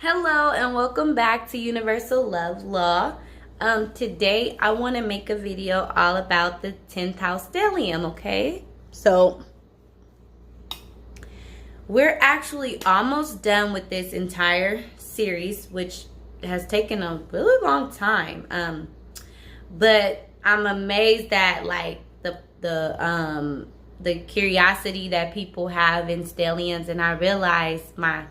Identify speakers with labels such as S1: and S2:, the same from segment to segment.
S1: Hello and welcome back to Universal Love Law. Today I want to make a video all about the 10th house stellium, okay? So we're actually almost done with this entire series, which has taken a really long time. But I'm amazed at like the curiosity that people have in stelliums, and I realize my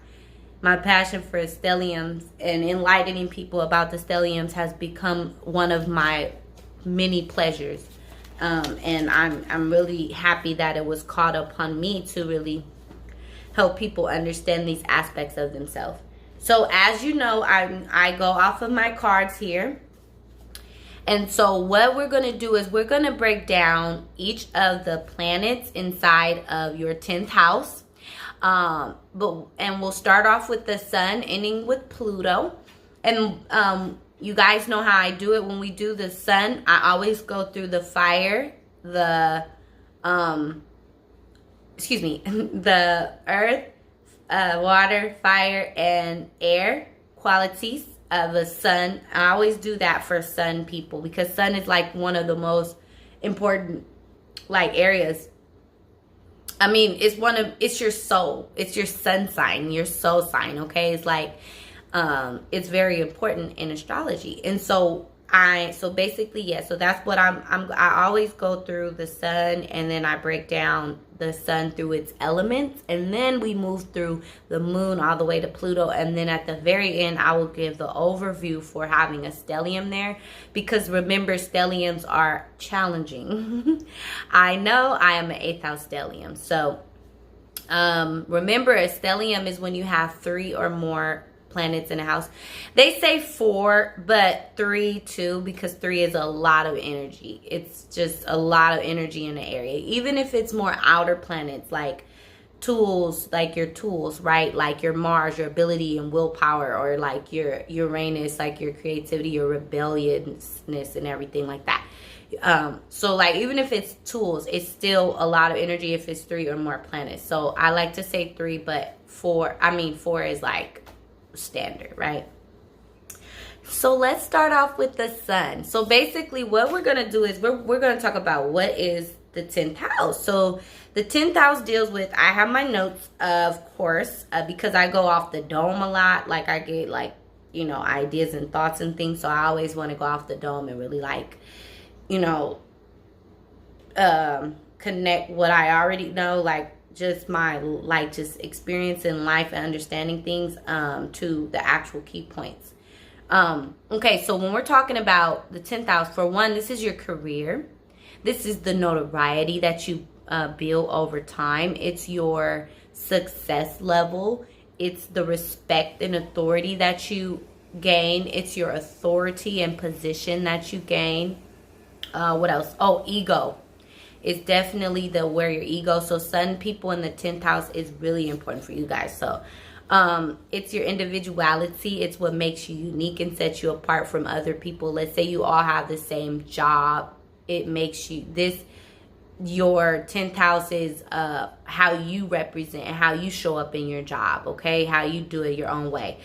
S1: passion for stelliums and enlightening people about the stelliums has become one of my many pleasures. And I'm really happy that it was called upon me to really help people understand these aspects of themselves. So as you know, I go off of my cards here. And so what we're going to do is we're going to break down each of the planets inside of your 10th house. And we'll start off with the sun, ending with Pluto. And you guys know how I do it. When we do the sun, I always go through the fire, the the earth, water, fire, and air qualities of a sun. I always do that for sun people because sun is like one of the most important like areas. I mean, it's your soul. It's your sun sign, your soul sign, okay? It's like, it's very important in astrology. And so basically, yeah, so that's what I always go through the sun, and then I break down the sun through its elements, and then we move through the moon all the way to Pluto, and then at the very end, I will give the overview for having a stellium there, because remember, stelliums are challenging. I know I am an 8th house stellium, so remember, a stellium is when you have 3 or more planets in a house. They say 4, but 3 too, because 3 is a lot of energy. It's just a lot of energy in the area. Even if it's more outer planets, like tools, like your tools, right? Like your Mars, your ability and willpower, or like your Uranus, like your creativity, your rebelliousness and everything like that. So like even if it's tools, it's still a lot of energy if it's 3 or more planets. So I like to say 3, but 4 is like standard, right? So let's start off with the sun. So basically what we're going to do is we're going to talk about what is the 10th house. So the 10th house deals with, I have my notes, of course, because I go off the dome a lot. Like I get like, you know, ideas and thoughts and things. So I always want to go off the dome and really like, you know, connect what I already know, like just my just experience in life and understanding things to the actual key points. Okay, so when we're talking about the 10th house, for one, this is your career. This is the notoriety that you build over time. It's your success level. It's the respect and authority that you gain. It's your authority and position that you gain. What else? Oh, ego. It's definitely where your ego. So sun people in the 10th house is really important for you guys. So it's your individuality. It's what makes you unique and sets you apart from other people. Let's say you all have the same job. It makes you your 10th house is how you represent and how you show up in your job, okay? How you do it your own way.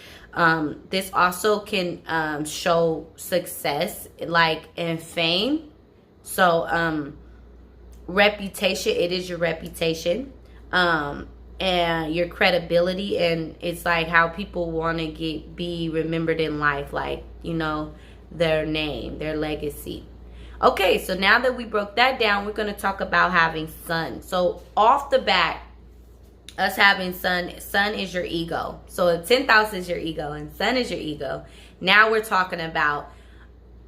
S1: This also can show success like and fame. So reputation, it is your reputation, and your credibility, and it's like how people want to be remembered in life, like, you know, their name, their legacy. Okay, so now that we broke that down, we're going to talk about having sun. So off the bat, us having sun is your ego. So if 10th house is your ego and sun is your ego, now we're talking about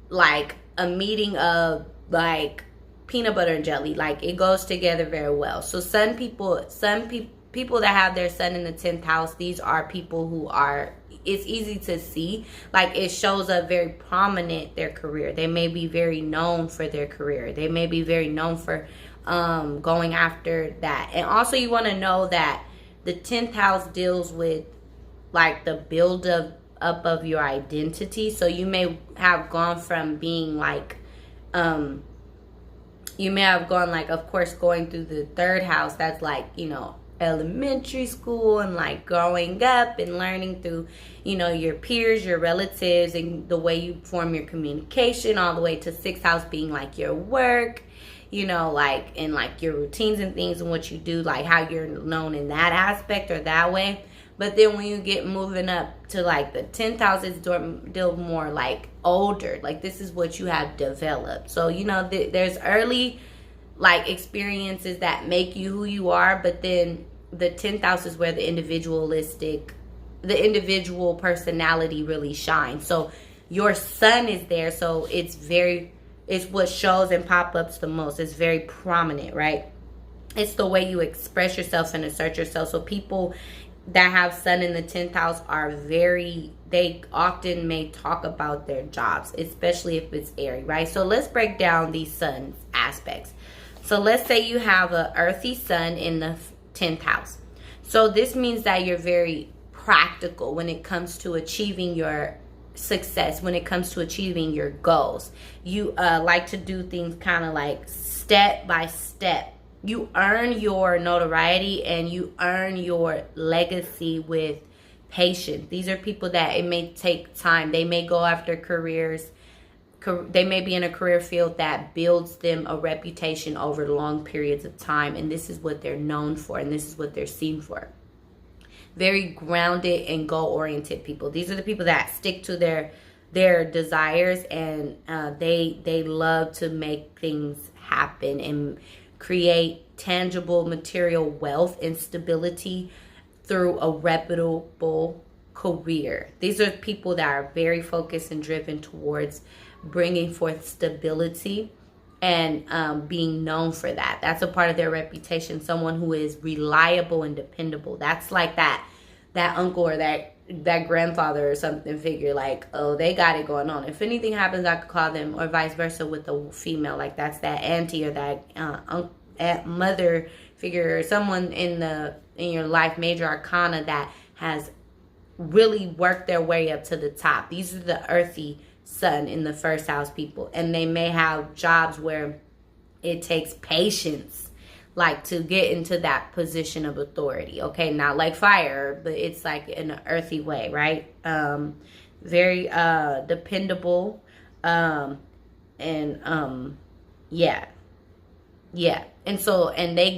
S1: like a meeting of like peanut butter and jelly. Like it goes together very well. So sun people that have their sun in the 10th house, these are people who are, it's easy to see, like it shows up very prominent, their career. They may be very known for their career. They may be very known for going after that. And also you want to know that the 10th house deals with like the build up of your identity. So you may have gone from being like you may have gone like, of course, going through the 3rd house, that's like, you know, elementary school and like growing up and learning through, you know, your peers, your relatives, and the way you form your communication, all the way to 6th house being like your work, you know, like, and like your routines and things and what you do, like how you're known in that aspect or that way. But then when you get moving up to like the 10th house, it's still more like older. Like this is what you have developed. So, you know, there's early like experiences that make you who you are. But then the 10th house is where the individual personality really shines. So your sun is there. So it's what shows and pop-ups the most. It's very prominent, right? It's the way you express yourself and assert yourself. So people that have sun in the 10th house they often may talk about their jobs, especially if it's airy, right? So let's break down these sun aspects. So let's say you have a earthy sun in the 10th house. So this means that you're very practical when it comes to achieving your success, when it comes to achieving your goals. You like to do things kind of like step by step. You earn your notoriety and you earn your legacy with patience. These are people that it may take time. They may go after careers. They may be in a career field that builds them a reputation over long periods of time. And this is what they're known for. And this is what they're seen for. Very grounded and goal-oriented people. These are the people that stick to their desires. And they love to make things happen and create tangible material wealth and stability through a reputable career. These are people that are very focused and driven towards bringing forth stability and being known for that. That's a part of their reputation. Someone who is reliable and dependable. That's like that uncle or that grandfather or something figure, like, oh, they got it going on. If anything happens, I could call them, or vice versa with a female. Like that's that auntie or that mother figure, or someone in your life, major arcana, that has really worked their way up to the top. These are the earthy sun in the 1st house people, and they may have jobs where it takes patience, like to get into that position of authority. Okay, not like fire, but it's like in an earthy way, right? Very dependable, and yeah. And so, and they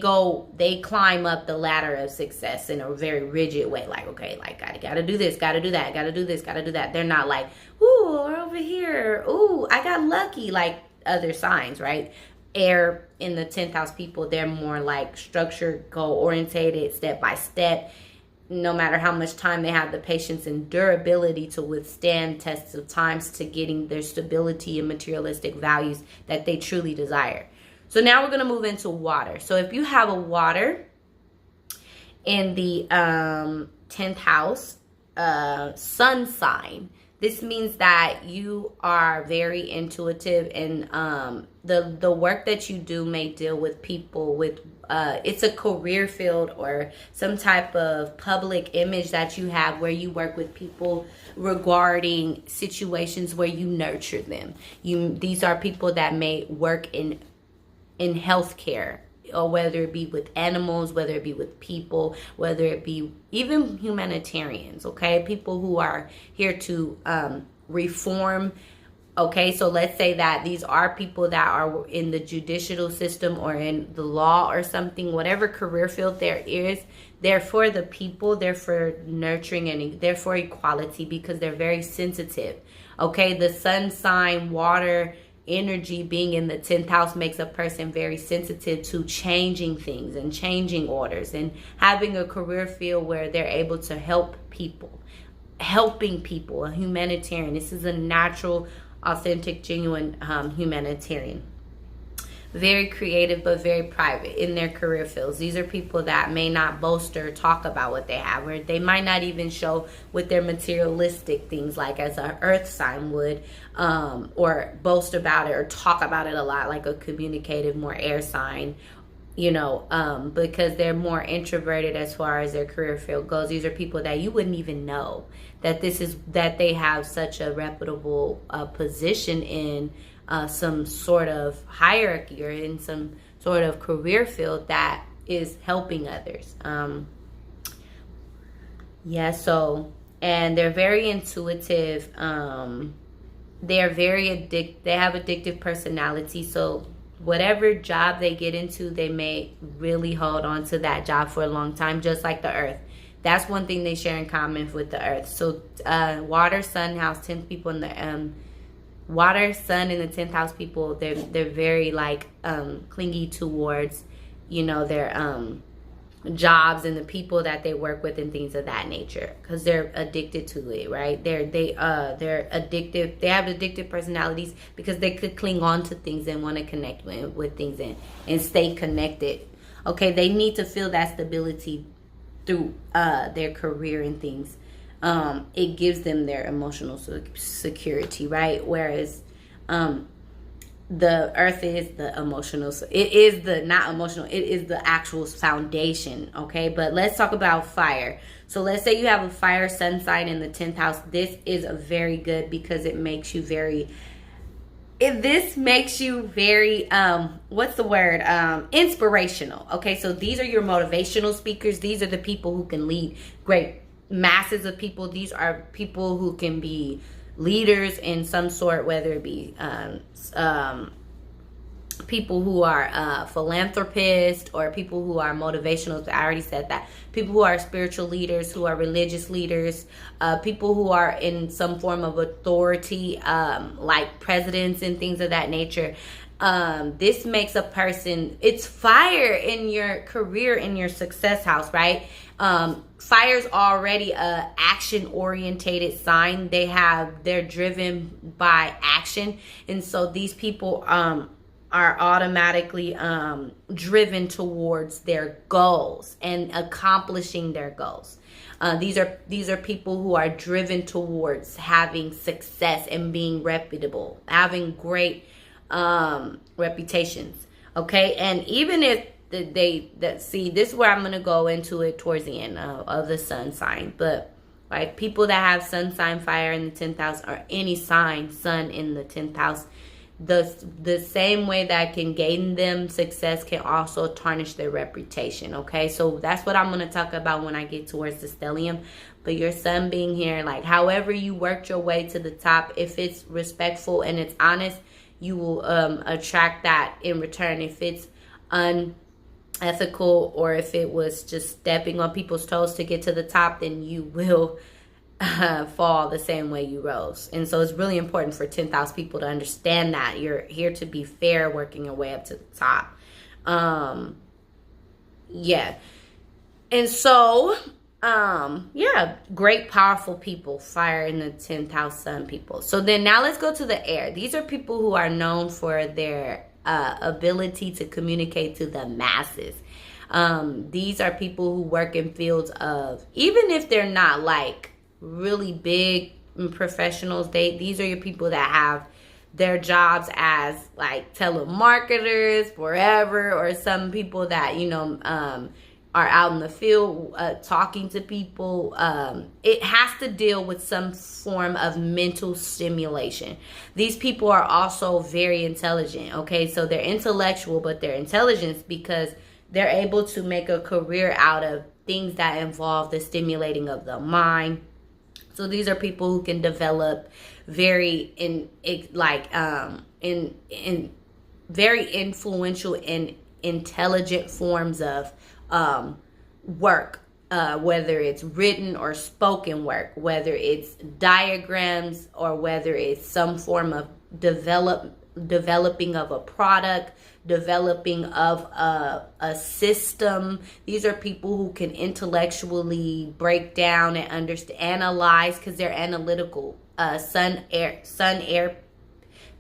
S1: climb up the ladder of success in a very rigid way. Like, okay, like, gotta do this, gotta do that, gotta do this, gotta do that. They're not like, ooh, we're over here. Ooh, I got lucky, like other signs, right? Air in the 10th house people, they're more like structured, goal-orientated, step by step. No matter how much time they have, the patience and durability to withstand tests of times to getting their stability and materialistic values that they truly desire. So now we're going to move into water. So if you have a water in the 10th house sun sign, this means that you are very intuitive, and the work that you do may deal with people with it's a career field or some type of public image that you have where you work with people regarding situations where you nurture them. These are people that may work in healthcare, or whether it be with animals, whether it be with people, whether it be even humanitarians, okay? People who are here to reform, okay? So let's say that these are people that are in the judicial system or in the law or something, whatever career field there is, they're for the people, they're for nurturing, and they're for equality because they're very sensitive, okay? The sun sign, water energy being in the 10th house makes a person very sensitive to changing things and changing orders and having a career field where they're able to help people, helping people, a humanitarian. This is a natural, authentic, genuine humanitarian. Very creative, but very private in their career fields. These are people that may not boast or talk about what they have, or they might not even show with their materialistic things, like as an earth sign would, or boast about it or talk about it a lot, like a communicative, more air sign, because they're more introverted as far as their career field goes. These are people that you wouldn't even know that they have such a reputable position in some sort of hierarchy or in some sort of career field that is helping others. Yeah, so, and they're very intuitive. They're very they have addictive personality. So whatever job they get into, they may really hold on to that job for a long time, just like the earth. That's one thing they share in common with the earth. So water, sun, house, 10th people in the water, sun, and the 10th house people, they're very like clingy towards, you know, their jobs and the people that they work with and things of that nature, because they're addicted to it, right? They're addictive. They have addictive personalities because they could cling on to things and want to connect with things and stay connected. Okay, they need to feel that stability through their career and things. It gives them their emotional security, right? Whereas the earth is the emotional. It is the not emotional. It is the actual foundation. Okay, but let's talk about fire. So let's say you have a fire sun sign in the 10th house. This is a very good because it makes you very. This makes you very what's the word? Inspirational. Okay, so these are your motivational speakers. These are the people who can lead great masses of people. These are people who can be leaders in some sort, whether it be people who are philanthropists or people who are motivational. I already said that. People who are spiritual leaders, who are religious leaders, people who are in some form of authority, like presidents and things of that nature. This makes a person, it's fire in your career, in your success house, right? Fire's already a action orientated sign. They're driven by action. And so these people, are automatically, driven towards their goals and accomplishing their goals. These are people who are driven towards having success and being reputable, having great, reputations. Okay. And even if see, this is where I'm going to go into it towards the end of the sun sign. But like people that have sun sign fire in the 10th house, or any sign sun in the 10th house, the same way that can gain them success can also tarnish their reputation. Okay, so that's what I'm going to talk about when I get towards the stellium. But your sun being here, like however you worked your way to the top, if it's respectful and it's honest, you will attract that in return. If it's unethical, or if it was just stepping on people's toes to get to the top, then you will fall the same way you rose. And so it's really important for 10th house people to understand that you're here to be fair, working your way up to the top. Yeah. And so great, powerful people, fire in the 10th house sun people. So then now let's go to the air. These are people who are known for their ability to communicate to the masses. These are people who work in fields of, even if they're not like really big professionals, these are your people that have their jobs as like telemarketers forever, or some people that, you know, are out in the field talking to people. It has to deal with some form of mental stimulation. These people are also very intelligent. Okay, so they're intellectual, but they're intelligent because they're able to make a career out of things that involve the stimulating of the mind. So these are people who can develop very very influential and intelligent forms of work, whether it's written or spoken work, whether it's diagrams, or whether it's some form of developing of a product, developing of a system. These are people who can intellectually break down and understand, analyze, because they're analytical. Sun air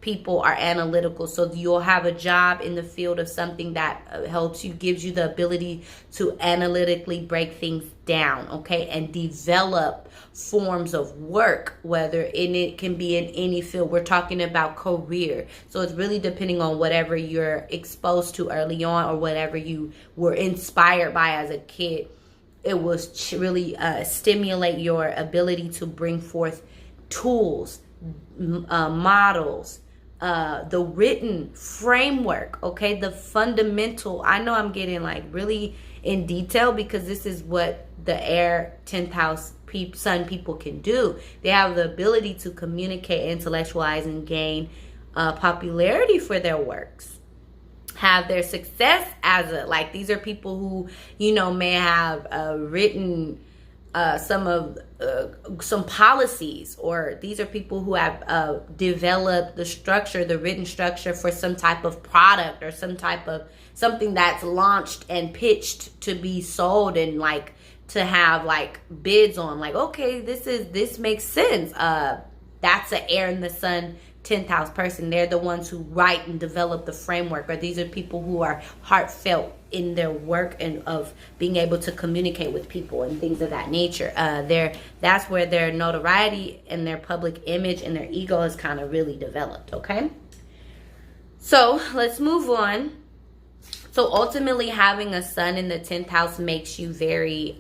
S1: people are analytical. So you'll have a job in the field of something that helps you, gives you the ability to analytically break things down, okay, and develop forms of work, whether it can be in any field. We're talking about career. So it's really depending on whatever you're exposed to early on, or whatever you were inspired by as a kid. It will really stimulate your ability to bring forth tools, models, the written framework, okay, the fundamental. I know I'm getting like really in detail because this is what the air 10th house sun people can do. They have the ability to communicate, intellectualize, and gain popularity for their works, have their success as a, like, these are people who, you know, may have written some policies, or these are people who have developed the written structure for some type of product or some type of something that's launched and pitched to be sold, and like to have like bids on, like, okay, this makes sense. That's an air in the sun 10th house person. They're the ones who write and develop the framework, or these are people who are heartfelt in their work and of being able to communicate with people and things of that nature. That's where their notoriety and their public image and their ego is kind of really developed. Okay, so let's move on. So ultimately, having a sun in the 10th house makes you very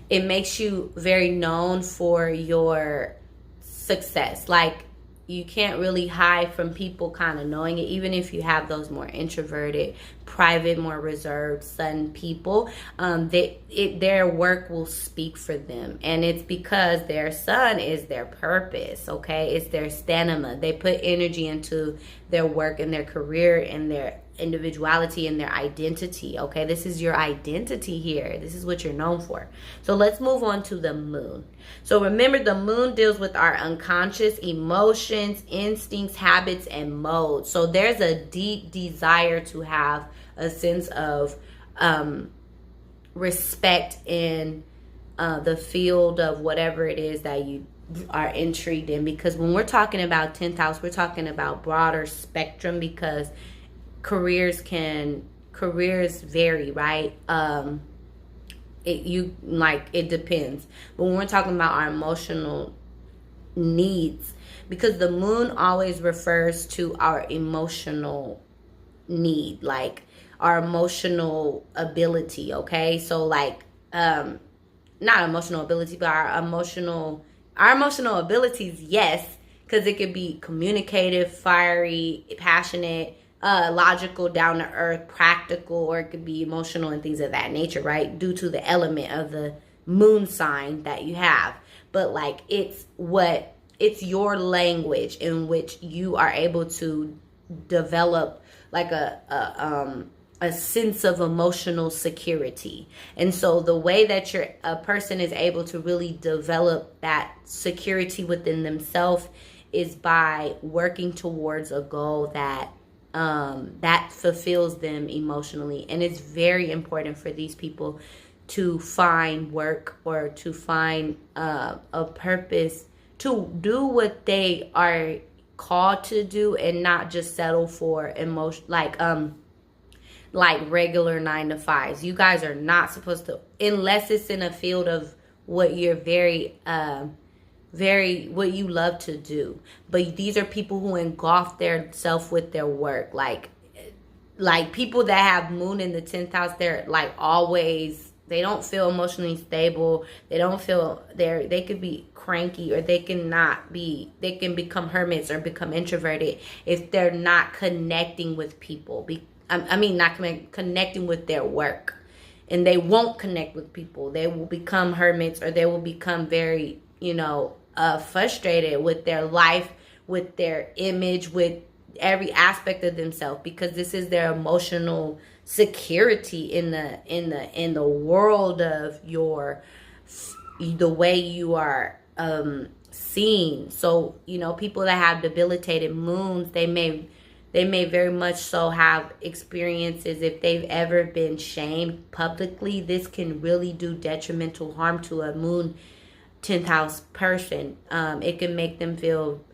S1: it makes you very known for your success. Like, you can't really hide from people kind of knowing it, even if you have those more introverted, private, more reserved sun people. Their work will speak for them, and it's because their sun is their purpose. Okay, it's their stamina. They put energy into their work and their career and their individuality and their identity. Okay, this is your identity here. This is what you're known for. So let's move on to the moon. So remember, the moon deals with our unconscious emotions, instincts, habits, and modes. So there's a deep desire to have a sense of respect in the field of whatever it is that you are intrigued in, because when we're talking about 10th house, we're talking about broader spectrum, because careers vary, right? It depends. But when we're talking about our emotional needs, because the moon always refers to our emotional need, like our emotional ability. Okay, so like not emotional ability, but our emotional abilities, yes, because it could be communicative, fiery, passionate, logical, down to earth, practical, or it could be emotional and things of that nature, right? Due to the element of the moon sign that you have. But like, it's your language in which you are able to develop like a sense of emotional security. And so the way that a person is able to really develop that security within themselves is by working towards a goal that fulfills them emotionally. And it's very important for these people to find work, or to find a purpose, to do what they are called to do, and not just settle for emotion, like regular 9 to 5s. You guys are not supposed to, unless it's in a field of what you're what you love to do. But these are people who engulf their self with their work. Like people that have moon in the 10th house, they're like always, they don't feel emotionally stable. They don't feel, they could be cranky, or they can become hermits or become introverted if they're not connecting with people. Not connecting with their work. And they won't connect with people. They will become hermits, or they will become very, frustrated with their life, with their image, with every aspect of themselves, because this is their emotional security in the world of the way you are seen. So, people that have debilitated moons, they may very much so have experiences, if they've ever been shamed publicly, this can really do detrimental harm to a moon 10th house person. It can make them feel,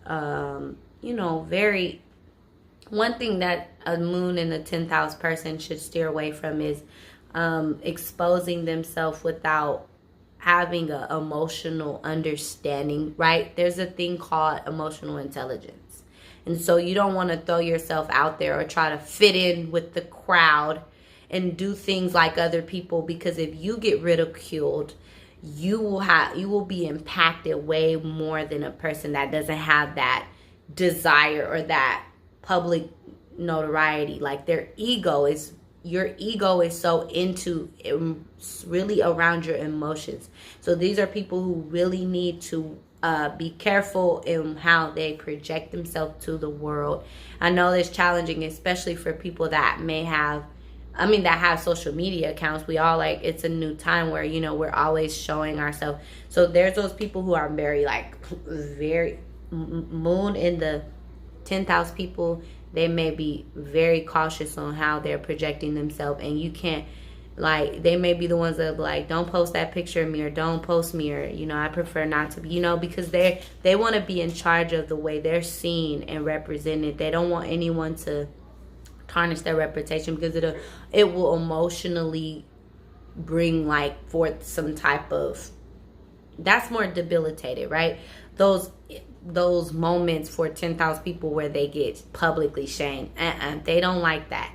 S1: very... One thing that a moon in a 10th house person should steer away from is exposing themselves without having an emotional understanding, right? There's a thing called emotional intelligence. And so you don't want to throw yourself out there or try to fit in with the crowd and do things like other people, because if you get ridiculed, you will be impacted way more than a person that doesn't have that desire or that public notoriety. Like your ego is so into really around your emotions. So these are people who really need to be careful in how they project themselves to the world. I know it's challenging, especially for people that that have social media accounts. We all it's a new time where, we're always showing ourselves. So there's those people who are very moon in the 10th house people. They may be very cautious on how they're projecting themselves, and you can't, they may be the ones that are don't post that picture of me, or don't post me, or I prefer not to be, because they want to be in charge of the way they're seen and represented. They don't want anyone to tarnish their reputation, because it will emotionally bring forth some type of, that's more debilitated, right? Those moments for 10,000 people where they get publicly shamed. They don't like that.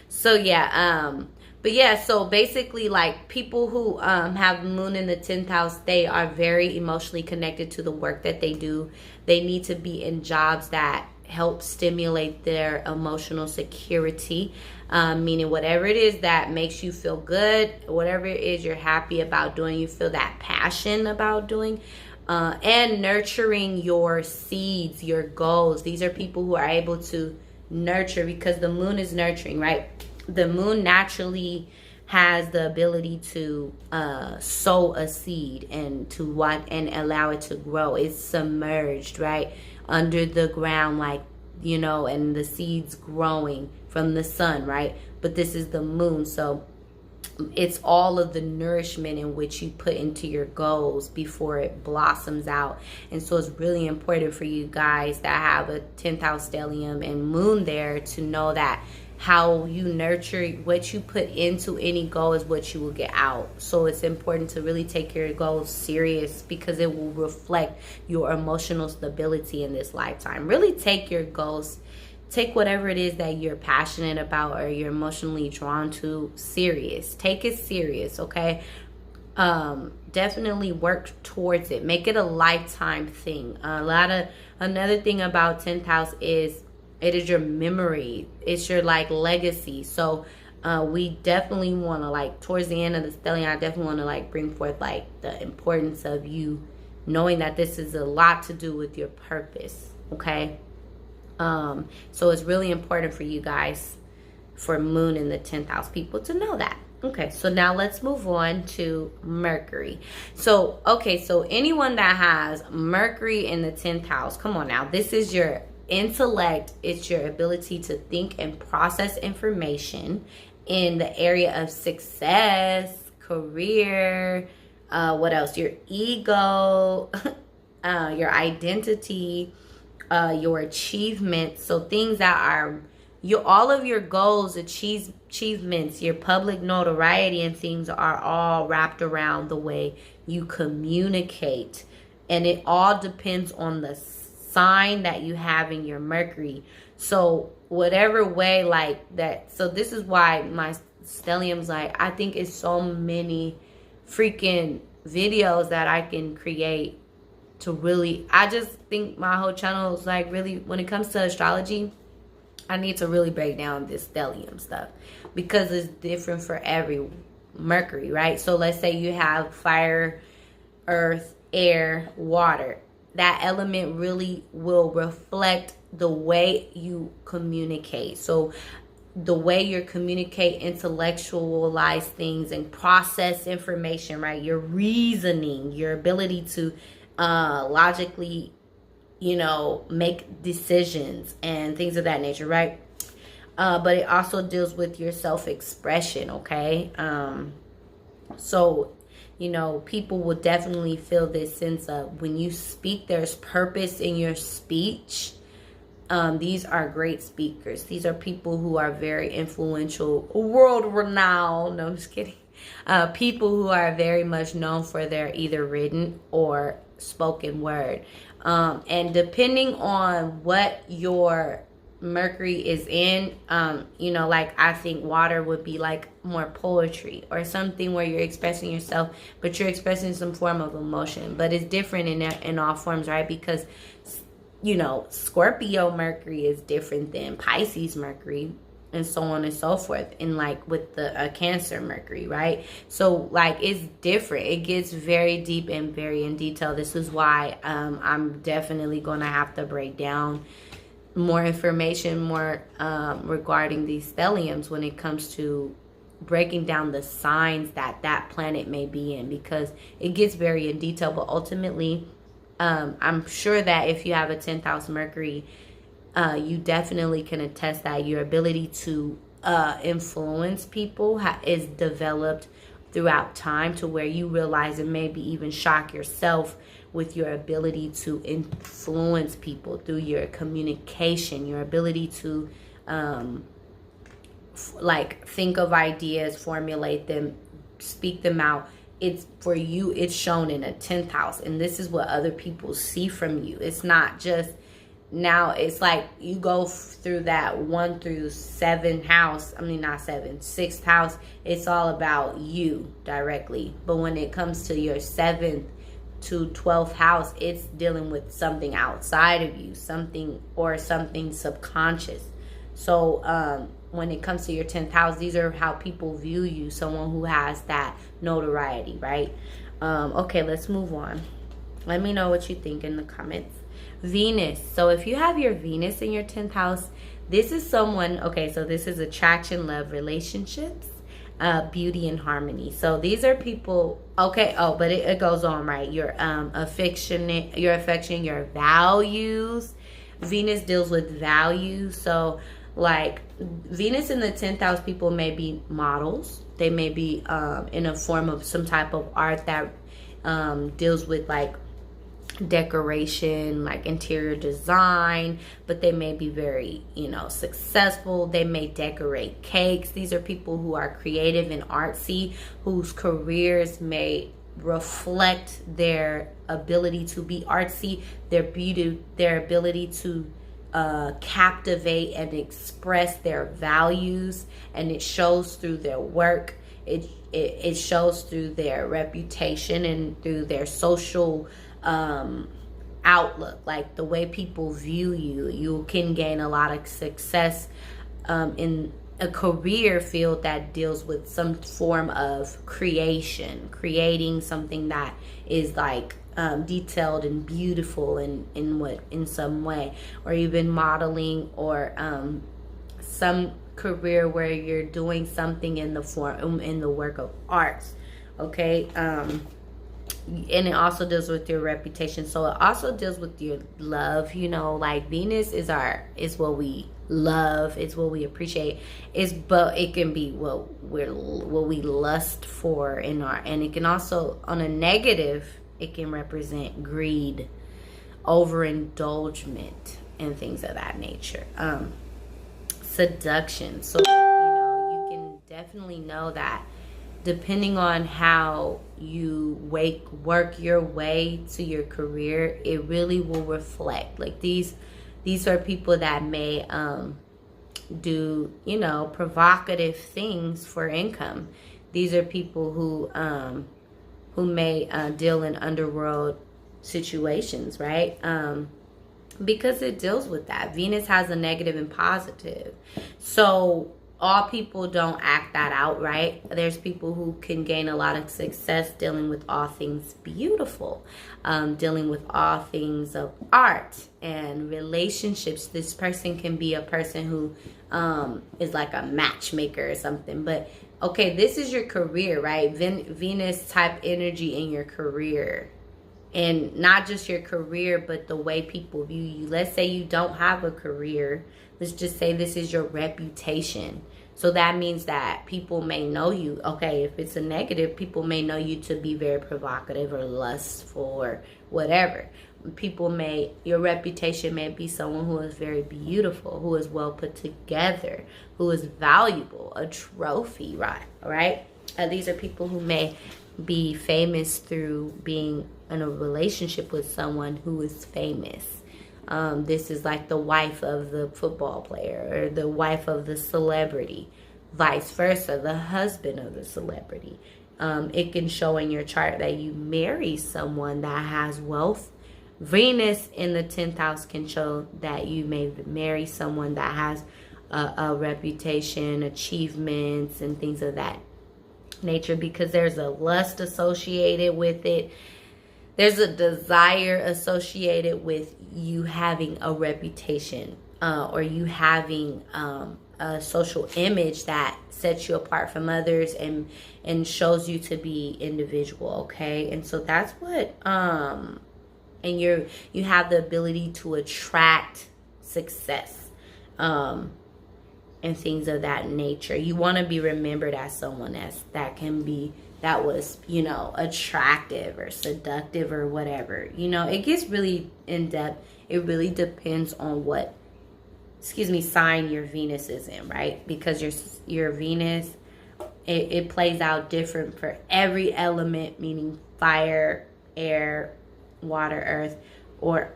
S1: So yeah, but yeah, so basically people who have moon in the 10th house, they are very emotionally connected to the work that they do. They need to be in jobs that help stimulate their emotional security, meaning whatever it is that makes you feel good, whatever it is you're happy about doing, you feel that passion about doing. And nurturing your seeds, your goals. These are people who are able to nurture, because the moon is nurturing, right? The moon naturally has the ability to sow a seed and to watch and allow it to grow. It's submerged, right, under the ground, and the seeds growing from the sun, right? But this is the moon, so it's all of the nourishment in which you put into your goals before it blossoms out. And so it's really important for you guys that have a 10th house stellium and moon there to know that how you nurture what you put into any goal is what you will get out. So it's important to really take your goals serious, because it will reflect your emotional stability in this lifetime. Really take your goals, take whatever it is that you're passionate about or you're emotionally drawn to serious. Take it serious, okay? Definitely work towards it. Make it a lifetime thing. Another thing about 10th house is it is your memory. It's your legacy. So we definitely want to towards the end of the stellium, I definitely want to bring forth the importance of you knowing that this is a lot to do with your purpose, okay? So it's really important for you guys, for moon in the 10th house people, to know that. Okay, so now let's move on to Mercury. So anyone that has Mercury in the 10th house, come on now, this is your intellect. It's your ability to think and process information in the area of success, career, what else? Your ego, your identity, your achievements. So things that are all of your goals, achievements, your public notoriety and things are all wrapped around the way you communicate. And it all depends on the sign that you have in your Mercury. So whatever way that, so this is why my stellium's I think it's so many freaking videos that I can create to really, I just think my whole channel is really, when it comes to astrology, I need to really break down this stellium stuff, because it's different for every Mercury, right? So let's say you have fire, earth, air, water. That element really will reflect the way you communicate. So the way you communicate, intellectualize things and process information, right? Your reasoning, your ability to logically, make decisions and things of that nature, right? But it also deals with your self-expression, okay? So, people will definitely feel this sense of when you speak, there's purpose in your speech. These are great speakers. These are people who are very influential, world-renowned. No, I'm just kidding. People who are very much known for their either written or spoken word. And depending on what your Mercury is in, I think water would be more poetry or something where you're expressing yourself, but you're expressing some form of emotion. But it's different in all forms, right? Because you know, Scorpio Mercury is different than Pisces Mercury, and so on and so forth. And like with the Cancer Mercury, right? So like it's different. It gets very deep and very in detail. This is why I'm definitely going to have to break down more information, more regarding these stelliums when it comes to breaking down the signs that that planet may be in, because it gets very in detail. But ultimately, I'm sure that if you have a 10th house Mercury, you definitely can attest that your ability to influence people is developed throughout time, to where you realize and maybe even shock yourself with your ability to influence people through your communication, your ability to like think of ideas, formulate them, speak them out. It's for you, it's shown in a 10th house, and this is what other people see from you. It's not just, now it's like you go through that 1 through 7 house, I mean not 7, 6th house, it's all about you directly. But when it comes to your 7th to 12th house, it's dealing with something outside of you, something subconscious. So when it comes to your 10th house, these are how people view you, someone who has that notoriety, right? Okay, let's move on. Let me know what you think in the comments. Venus. So if you have your Venus in your 10th house, this is someone, okay, so this is attraction, love, relationships, beauty, and harmony. So these are people, okay, oh, but it goes on, right? Your affection, your values. Venus deals with values. So like Venus in the 10th house, people may be models. They may be in a form of some type of art that deals with like decoration, like interior design, but they may be very, you know, successful. They may decorate cakes. These are people who are creative and artsy, whose careers may reflect their ability to be artsy, their beauty, their ability to captivate and express their values, and it shows through their work. It shows through their reputation and through their social outlook, like the way people view you. You can gain a lot of success in a career field that deals with some form of creating something that is like detailed and beautiful in some way, or even modeling, or some career where you're doing something in the work of arts. Okay, and it also deals with your reputation. So it also deals with your love. You know, like Venus is what we love, it's what we appreciate, but it can be what we lust for and it can also, on a negative, it can represent greed, overindulgence, and things of that nature. Seduction. So you know, you can definitely know that depending on how you work your way to your career, it really will reflect. Like these are people that may do, you know, provocative things for income. These are people who may deal in underworld situations, right? Because it deals with that. Venus has a negative and positive. So all people don't act that out, right? There's people who can gain a lot of success dealing with all things beautiful, dealing with all things of art and relationships. This person can be a person who is like a matchmaker or something. But okay, this is your career, right? Venus type energy in your career. And not just your career, but the way people view you. Let's say you don't have a career. Let's just say this is your reputation. So that means that people may know you. Okay, if it's a negative, people may know you to be very provocative or lustful or whatever. Your reputation may be someone who is very beautiful, who is well put together, who is valuable, a trophy, right? These are people who may be famous through being in a relationship with someone who is famous. This is like the wife of the football player or the wife of the celebrity, vice versa, the husband of the celebrity. It can show in your chart that you marry someone that has wealth, Venus in the 10th house can show that you may marry someone that has a reputation, achievements, and things of that nature, because there's a lust associated with it. There's a desire associated with you having a reputation, or you having a social image that sets you apart from others and shows you to be individual. Okay, and so that's what and you have the ability to attract success, and things of that nature. You want to be remembered as someone that was, attractive or seductive or whatever. It gets really in depth. It really depends on what, sign your Venus is in, right? Because your Venus, it plays out different for every element, meaning fire, air, water, earth, or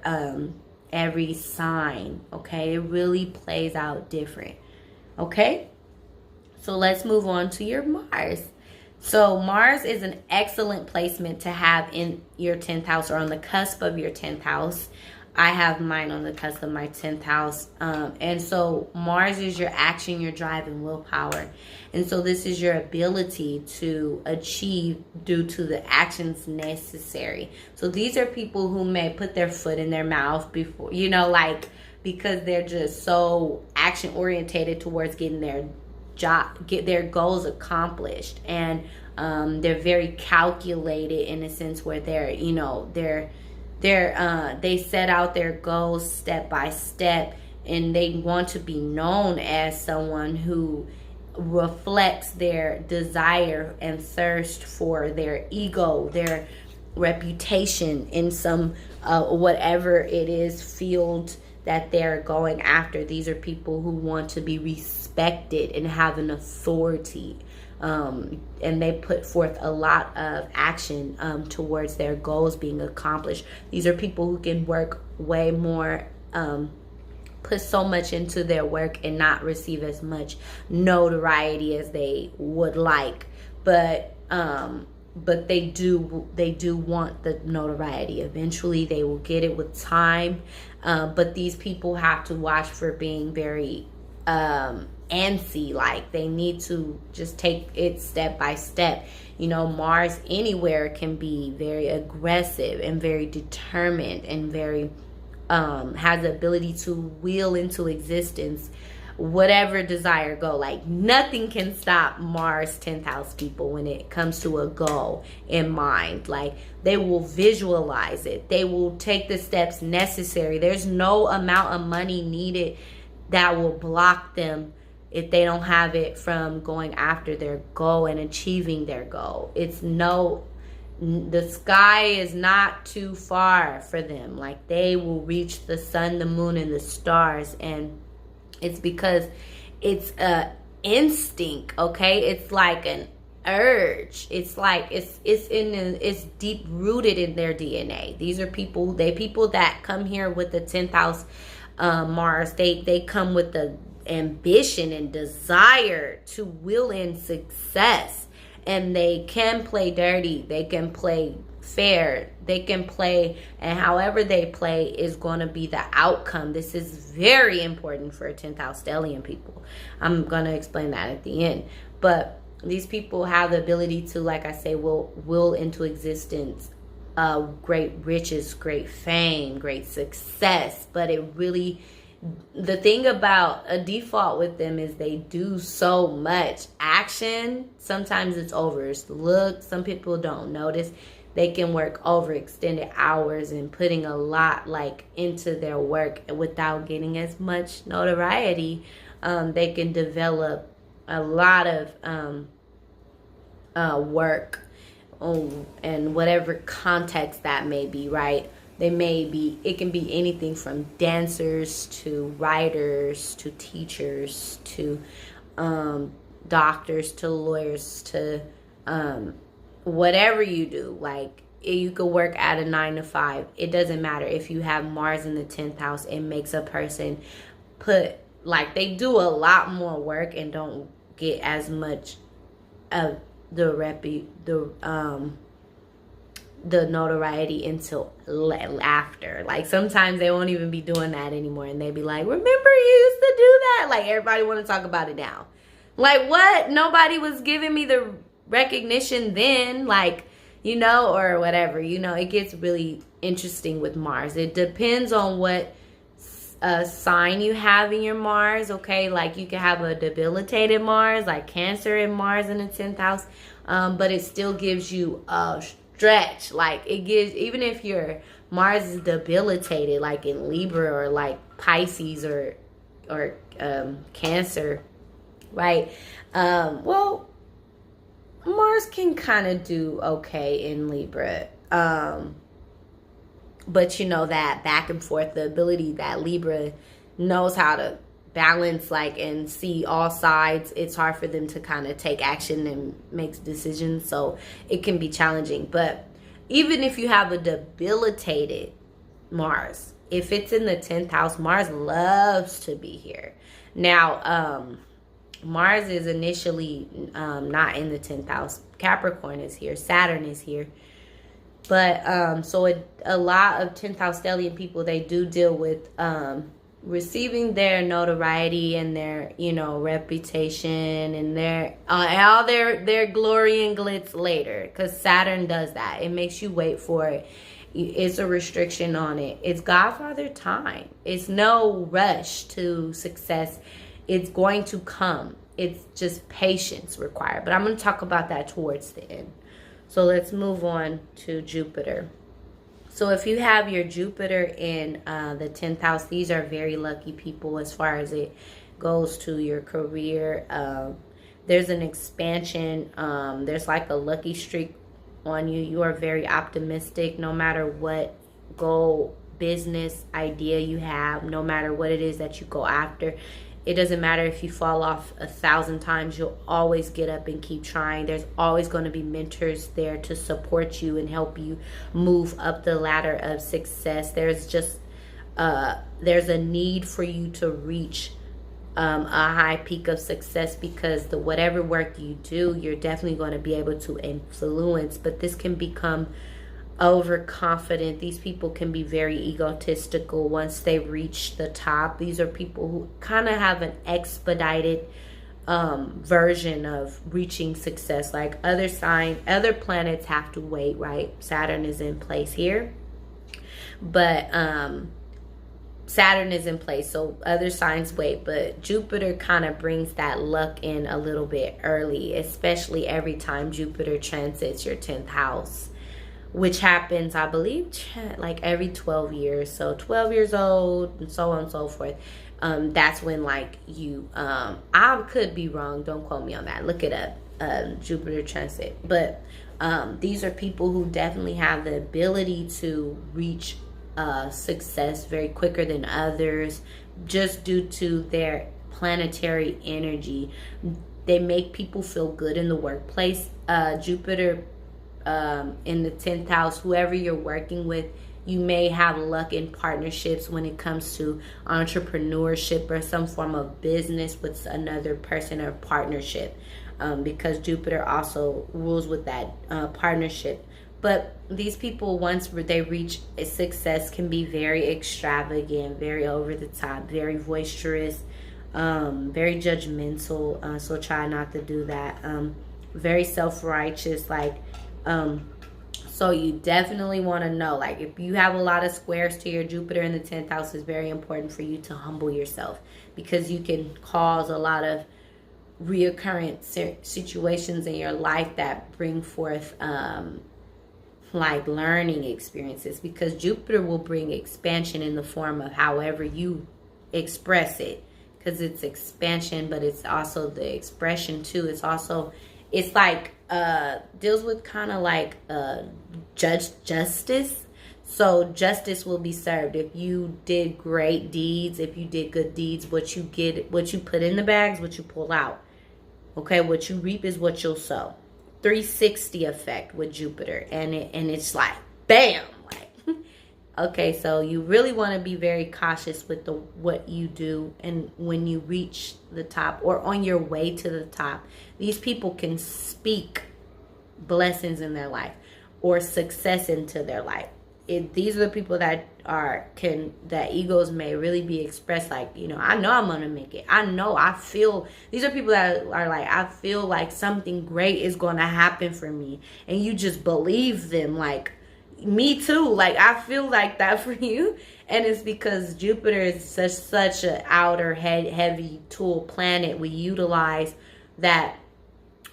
S1: every sign. Okay, it really plays out different. Okay, so let's move on to your Mars. So Mars is an excellent placement to have in your 10th house, or on the cusp of your 10th house. I have mine on the cusp of my 10th house. And so Mars is your action, your drive, and willpower. And so this is your ability to achieve due to the actions necessary. So these are people who may put their foot in their mouth before, because they're just so action orientated towards getting their get their goals accomplished. And they're very calculated in a sense where they set out their goals step by step, and they want to be known as someone who reflects their desire and thirst for their ego, their reputation in some whatever it is field that they're going after. These are people who want to be respected and have an authority. And they put forth a lot of action towards their goals being accomplished. These are people who can work way more, put so much into their work and not receive as much notoriety as they would like. But they do want the notoriety. Eventually they will get it with time. But these people have to watch for being very antsy. Like, they need to just take it step by step. Mars anywhere can be very aggressive and very determined and very has the ability to will into existence whatever desire go. Like, nothing can stop Mars 10th house people when it comes to a goal in mind. Like, they will visualize it. They will take the steps necessary. There's no amount of money needed that will block them if they don't have it from going after their goal and achieving their goal. The sky is not too far for them. Like, they will reach the sun, the moon, and the stars. And it's because it's a instinct, okay? It's like an urge. It's like it's deep rooted in their DNA. These are people that come here with the 10th house Mars. They come with the ambition and desire to will in success, and they can play dirty, they can play fair, they can play, and however they play is going to be the outcome. This is very important for 10th house stellium people. I'm going to explain that at the end. But these people have the ability to, like I say, will into existence great riches, great fame, great success. But the thing about a default with them is they do so much action. Sometimes it's overlooked. Some people don't notice. They can work over extended hours and putting a lot into their work without getting as much notoriety. They can develop a lot of work and whatever context that may be, right? It can be anything from dancers to writers to teachers to doctors to lawyers to whatever you do. Like, you could work at a 9 to 5. It doesn't matter. If you have Mars in the 10th house, it makes a person they do a lot more work and don't get as much of the the notoriety until after. Like sometimes they won't even be doing that anymore, and they be like, remember you used to do that? Like everybody want to talk about it now. Like what? Nobody was giving me the recognition then, like, you know, or whatever. You know, it gets really interesting with Mars. It depends on what sign you have in your Mars. Okay, like you can have a debilitated Mars, like Cancer in Mars in the 10th house, but it still gives you a stretch. Like it gives, even if your Mars is debilitated, like in Libra or like Pisces or Cancer, right? Well, Mars can kind of do okay in Libra. But you know, that back and forth, the ability that Libra knows how to balance, like, and see all sides. It's hard for them to kind of take action and make decisions. So it can be challenging. But even if you have a debilitated Mars, if it's in the 10th house, Mars loves to be here. Now, Mars is initially not in the 10th house. Capricorn is here. Saturn is here. But so a lot of 10th house stellium people, they do deal with receiving their notoriety and their, you know, reputation and their all their glory and glitz later, because Saturn does that. It makes you wait for it. It's a restriction on it. It's Godfather time. It's no rush to success. It's going to come. It's just patience required. But I'm going to talk about that towards the end. So let's move on to Jupiter. So if you have your Jupiter in the 10th house, these are very lucky people as far as it goes to your career. There's an expansion. There's like a lucky streak on you. You are very optimistic no matter what goal, business idea you have, no matter what it is that you go after. It doesn't matter if you fall off 1,000 times, you'll always get up and keep trying. There's always going to be mentors there to support you and help you move up the ladder of success. There's just, there's a need for you to reach a high peak of success, because whatever work you do, you're definitely going to be able to influence. But this can become overconfident. These people can be very egotistical once they reach the top. These are people who kind of have an expedited version of reaching success. Like other planets have to wait, right? Saturn is in place here, but Saturn is in place, so other signs wait. But Jupiter kind of brings that luck in a little bit early, especially every time Jupiter transits your 10th house, which happens, I believe, like every 12 years. So 12 years old and so on and so forth. That's when, like, you, I could be wrong. Don't quote me on that. Look it up, Jupiter transit. But these are people who definitely have the ability to reach success very quicker than others, just due to their planetary energy. They make people feel good in the workplace. Jupiter in the 10th house, whoever you're working with, you may have luck in partnerships when it comes to entrepreneurship or some form of business with another person or partnership, because Jupiter also rules with that partnership. But these people, once they reach a success, can be very extravagant, very over the top, very boisterous, very judgmental, so try not to do that. Very self-righteous, like, so you definitely want to know, like, if you have a lot of squares to your Jupiter in the 10th house, it's very important for you to humble yourself, because you can cause a lot of reoccurrent situations in your life that bring forth like learning experiences, because Jupiter will bring expansion in the form of however you express it, because it's expansion, but it's also the expression too. It's like deals with kind of like justice. So justice will be served if you did great deeds, if you did good deeds. What you put in the bags, what you pull out. Okay, what you reap is what you'll sow. 360 effect with Jupiter, and it's like bam, like okay. So you really want to be very cautious with what you do, and when you reach the top or on your way to the top, these people can speak blessings in their life. or success into their life. These are the people that that egos may really be expressed like, you know, I know I'm gonna make it. I feel, these are people that are like, I feel like something great is gonna happen for me. And you just believe them, like, me too. Like, I feel like that for you. And it's because Jupiter is such an outer heavy tool planet we utilize, that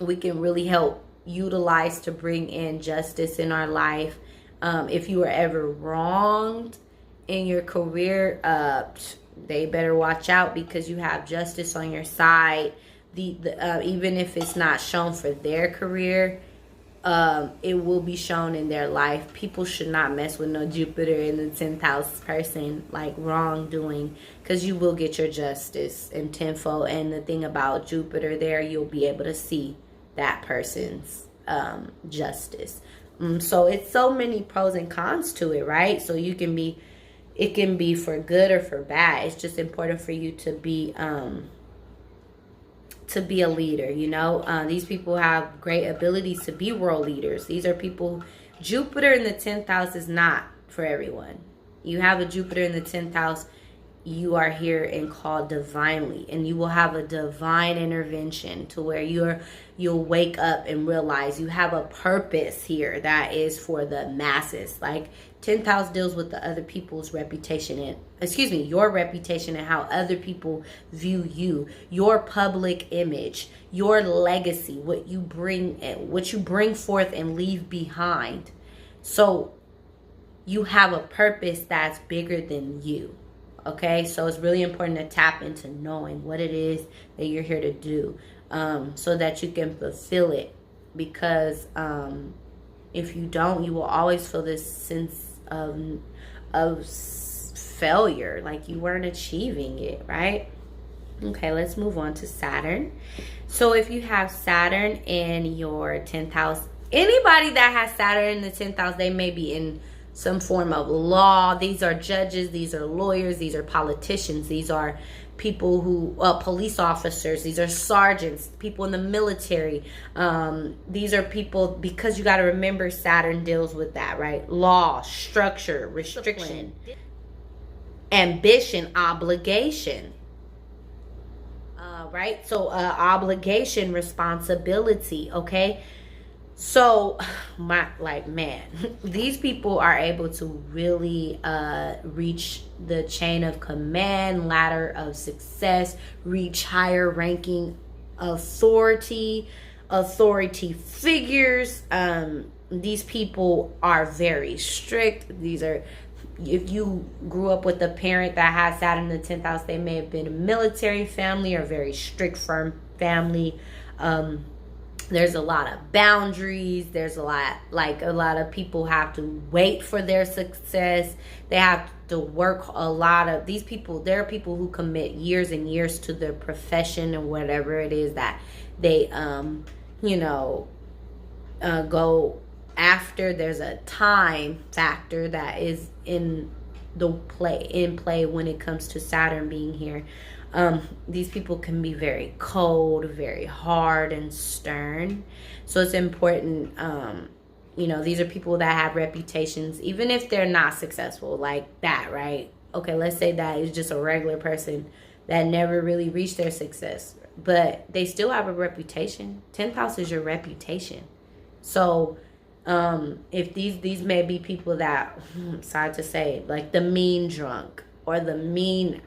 S1: we can really help utilize to bring in justice in our life. If you were ever wronged in your career, they better watch out, because you have justice on your side. Even if it's not shown for their career, it will be shown in their life. People should not mess with no Jupiter in the 10th house person, like wrongdoing, because you will get your justice in tenfold. And the thing about Jupiter there, you'll be able to see that person's justice. So it's so many pros and cons to it, right? So it can be for good or for bad. It's just important for you to be a leader, you know. These people have great abilities to be world leaders. These are people, Jupiter in the 10th house is not for everyone. You have a Jupiter in the 10th house, you are here and called divinely, and you will have a divine intervention to where you'll wake up and realize you have a purpose here that is for the masses. Like 10th house deals with the other people's reputation your reputation and how other people view you, your public image, your legacy, what you bring forth and leave behind. So you have a purpose that's bigger than you. Okay, so it's really important to tap into knowing what it is that you're here to do, so that you can fulfill it. Because if you don't, you will always feel this sense of failure, like you weren't achieving it, right? Okay, let's move on to Saturn. So if you have Saturn in your 10th house, anybody that has Saturn in the 10th house, they may be in some form of law. These are judges, these are lawyers, these are politicians, these are people who, police officers, these are sergeants, people in the military. These are people, because you got to remember Saturn deals with that, right? Law, structure, restriction, ambition, obligation. Right? So obligation, responsibility, okay? So, these people are able to really reach the chain of command, ladder of success, reach higher ranking authority figures. These people are very strict. If you grew up with a parent that has Saturn in the 10th house, they may have been a military family or very strict, firm family. There's a lot of boundaries. There's a lot of people have to wait for their success. They have to work a lot of these people. There are people who commit years and years to their profession and whatever it is that they, go after. There's a time factor that is in play when it comes to Saturn being here. These people can be very cold, very hard and stern. So it's important, these are people that have reputations, even if they're not successful like that, right? Okay, let's say that is just a regular person that never really reached their success, but they still have a reputation. 10th house is your reputation. So if these may be people that, sorry to say, like the mean drunk, or the mean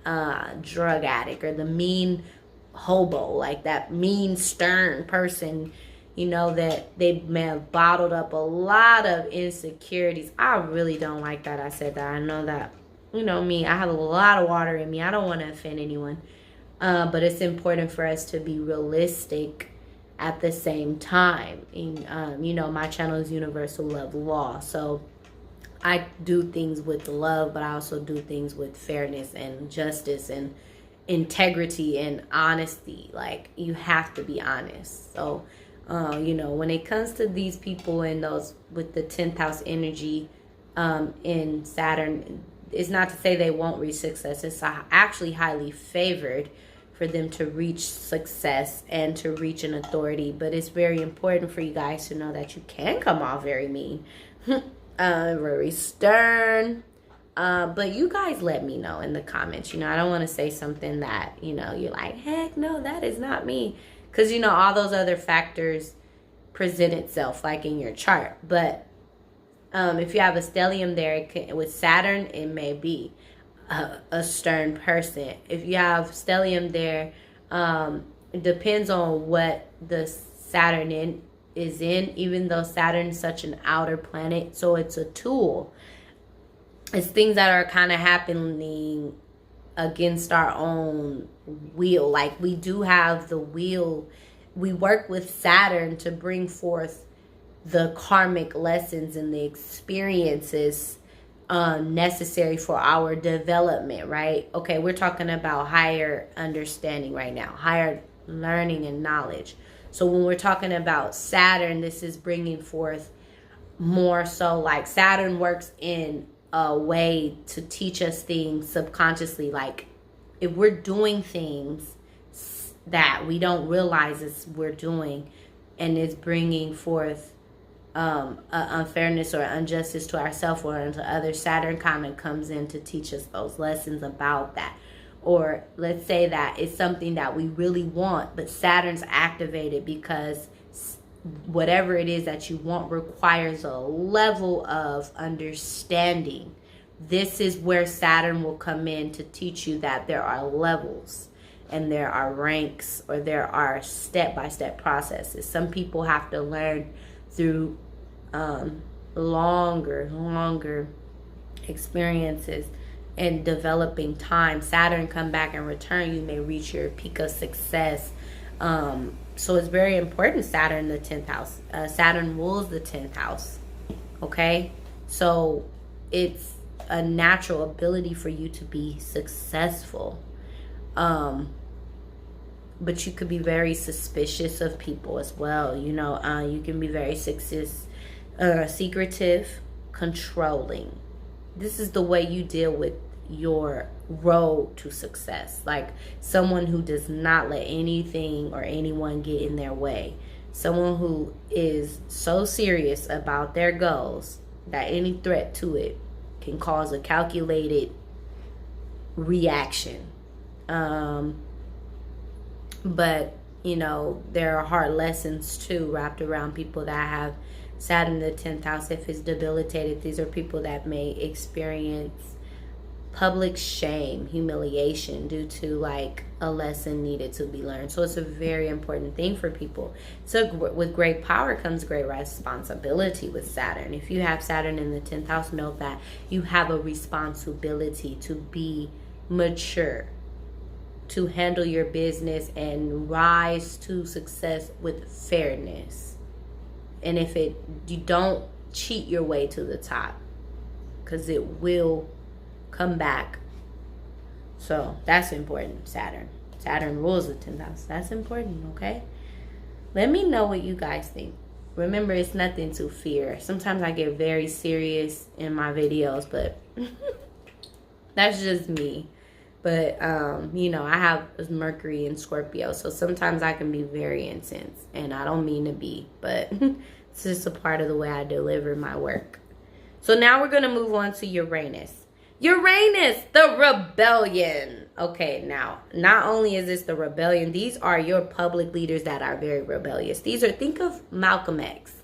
S1: drug addict, or the mean hobo, like that mean stern person, that they may have bottled up a lot of insecurities. I really don't like that. I said that. I know that, me, I have a lot of water in me. I don't want to offend anyone. But it's important for us to be realistic at the same time. And, my channel is Universal Love Law. So I do things with love, but I also do things with fairness and justice and integrity and honesty. Like, you have to be honest. So, when it comes to these people and those with the 10th house energy in Saturn, it's not to say they won't reach success. It's actually highly favored for them to reach success and to reach an authority. But it's very important for you guys to know that you can come off very mean. Very stern. But you guys let me know in the comments. I don't want to say something that, you're like, heck no, that is not me. Because, all those other factors present itself like in your chart. But if you have a stellium there, with Saturn, it may be a stern person. If you have stellium there, it depends on what the Saturn is in, even though Saturn's such an outer planet. So it's a tool. It's things that are kind of happening against our own will. Like, we do have the will. We work with Saturn to bring forth the karmic lessons and the experiences necessary for our development, right? Okay, we're talking about higher understanding right now, higher learning and knowledge. So when we're talking about Saturn, this is bringing forth more so, like, Saturn works in a way to teach us things subconsciously. Like, if we're doing things that we don't realize we're doing, and it's bringing forth unfairness or injustice to ourselves or to others, Saturn kind of comes in to teach us those lessons about that. Or let's say that it's something that we really want, but Saturn's activated because whatever it is that you want requires a level of understanding. This is where Saturn will come in to teach you that there are levels and there are ranks, or there are step-by-step processes. Some people have to learn through longer experiences and developing time. Saturn come back and return. You may reach your peak of success. So it's very important, Saturn, the 10th house. Saturn rules the 10th house. Okay? So it's a natural ability for you to be successful. But you could be very suspicious of people as well. You can be very secretive, controlling. This is the way you deal with your road to success. Like, someone who does not let anything or anyone get in their way. Someone who is so serious about their goals that any threat to it can cause a calculated reaction. But there are hard lessons too wrapped around people that have Saturn in the 10th house. If it's debilitated, these are people that may experience public shame, humiliation due to like a lesson needed to be learned. So it's a very important thing for people. So with great power comes great responsibility with Saturn. If you have Saturn in the 10th house, know that you have a responsibility to be mature, to handle your business and rise to success with fairness. And you don't cheat your way to the top, because it will come back. So that's important. Saturn rules the 10th house. That's important, okay? Let me know what you guys think. Remember, it's nothing to fear. Sometimes I get very serious in my videos, but that's just me. But I have Mercury in Scorpio, so sometimes I can be very intense, and I don't mean to be, but it's just a part of the way I deliver my work. So now we're going to move on to Uranus. Uranus, the rebellion. Okay, now, not only is this the rebellion, these are your public leaders that are very rebellious. Think of Malcolm X.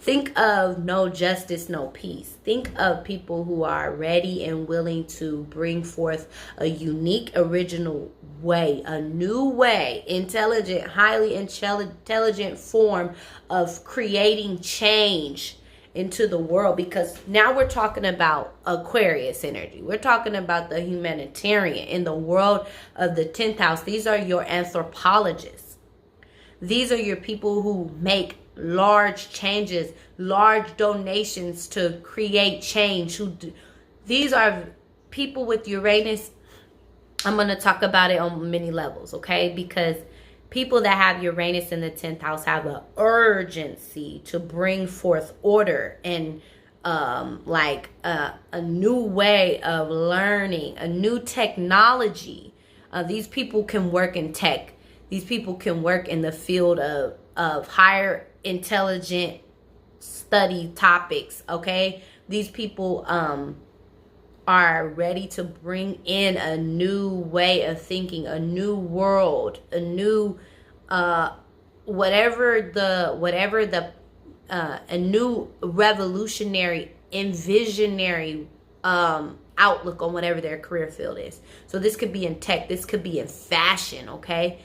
S1: Think of no justice, no peace. Think of people who are ready and willing to bring forth a unique, original way, a new way, intelligent, highly intelligent form of creating change into the world. Because now we're talking about Aquarius energy. We're talking about the humanitarian in the world of the 10th house. These are your anthropologists. These are your people who make large changes, large donations to create change. These are people with Uranus. I'm going to talk about it on many levels, okay? Because people that have Uranus in the 10th house have an urgency to bring forth order and a new way of learning, a new technology. These people can work in tech. These people can work in the field of higher intelligent study topics, okay? These people are ready to bring in a new way of thinking, a new world, a new a new revolutionary and visionary outlook on whatever their career field is. So this could be in tech, this could be in fashion, okay?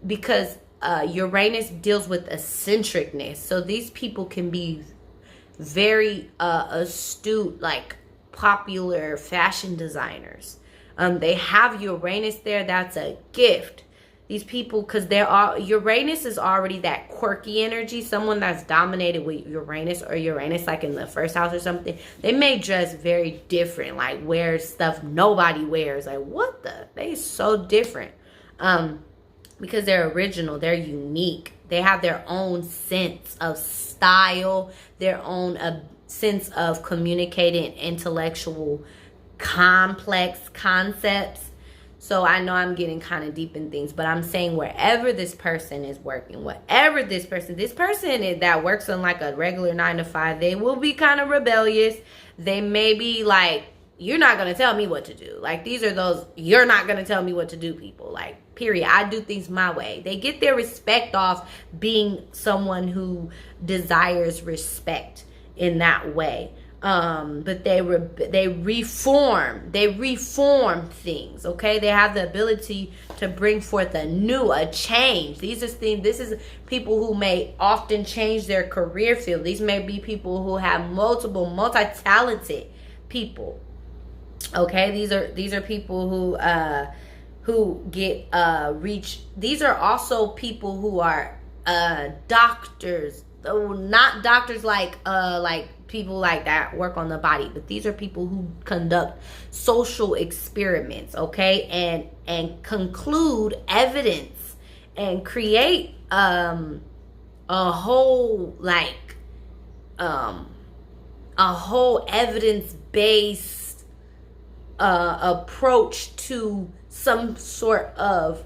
S1: Because Uranus deals with eccentricness. So these people can be very astute, like popular fashion designers. They have Uranus there. That's a gift. These people, because Uranus is already that quirky energy. Someone that's dominated with Uranus, or Uranus like in the first house or something, they may dress very different, like wear stuff nobody wears. Like, what the? They so different. Because they're original, they're unique. They have their own sense of style, their own sense of communicating intellectual complex concepts. So I know I'm getting kind of deep in things, but I'm saying wherever this person is working, whatever this person that works on like a regular 9 to 5, they will be kind of rebellious. They may be like, you're not going to tell me what to do. Like, these are those, you're not going to tell me what to do people. Like, period. I do things my way. They get their respect off being someone who desires respect in that way. But they reform things, okay? They have the ability to bring forth a change. This is people who may often change their career field. These may be people who have multi-talented people, okay? These are people who get reach. These are also people who are doctors, not doctors like people like that work on the body, but these are people who conduct social experiments, okay, and conclude evidence and create a whole evidence-based approach to some sort of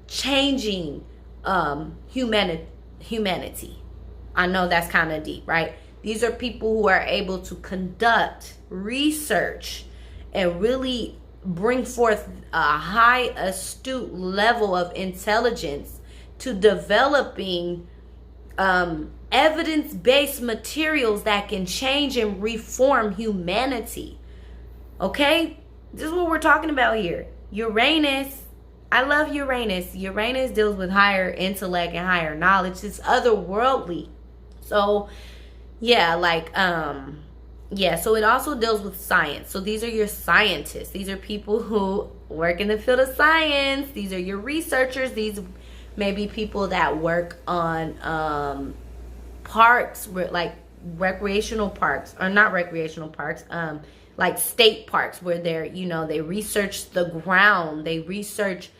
S1: changing humanity. I know that's kind of deep, right? These are people who are able to conduct research and really bring forth a high, astute level of intelligence to developing evidence-based materials that can change and reform humanity. Okay? This is what we're talking about here. Uranus. I love Uranus. Uranus deals with higher intellect and higher knowledge. It's otherworldly. So so it also deals with science. So these are your scientists. These are people who work in the field of science. These are your researchers. These may be people that work on parks, like recreational parks, or not recreational parks, like state parks, where they research the ground, they research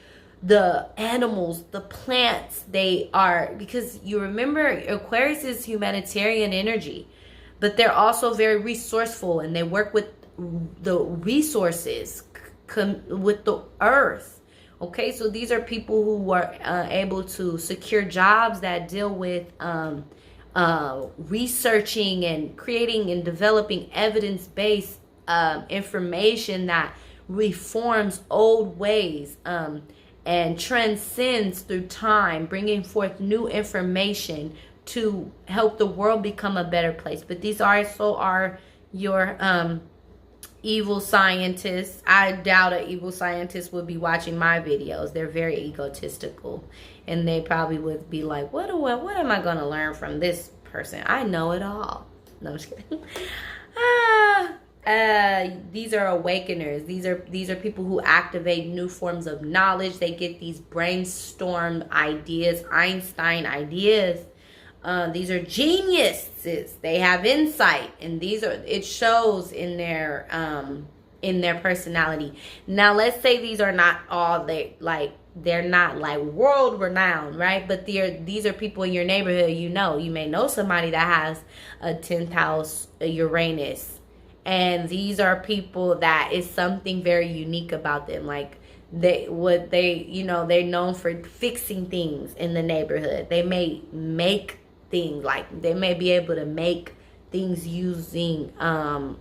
S1: the animals, the plants. Because you remember, Aquarius is humanitarian energy, but they're also very resourceful, and they work with the resources, with the earth. Okay, so these are people who are able to secure jobs that deal with researching and creating and developing evidence-based information that reforms old ways and transcends through time, bringing forth new information to help the world become a better place. But these also are your evil scientists. I doubt an evil scientist would be watching my videos. They're very egotistical, and they probably would be like, what am I going to learn from this person? I know it all. No, I'm just kidding. These are awakeners. These are people who activate new forms of knowledge. They get these brainstorm ideas, Einstein ideas. These are geniuses. They have insight, and it shows in their personality. Now, let's say these are not all they're not like world renowned, right? But these are people in your neighborhood. You may know somebody that has a 10th house Uranus. And these are people that is something very unique about them. Like they're known for fixing things in the neighborhood. They may make things. Like they may be able to make things using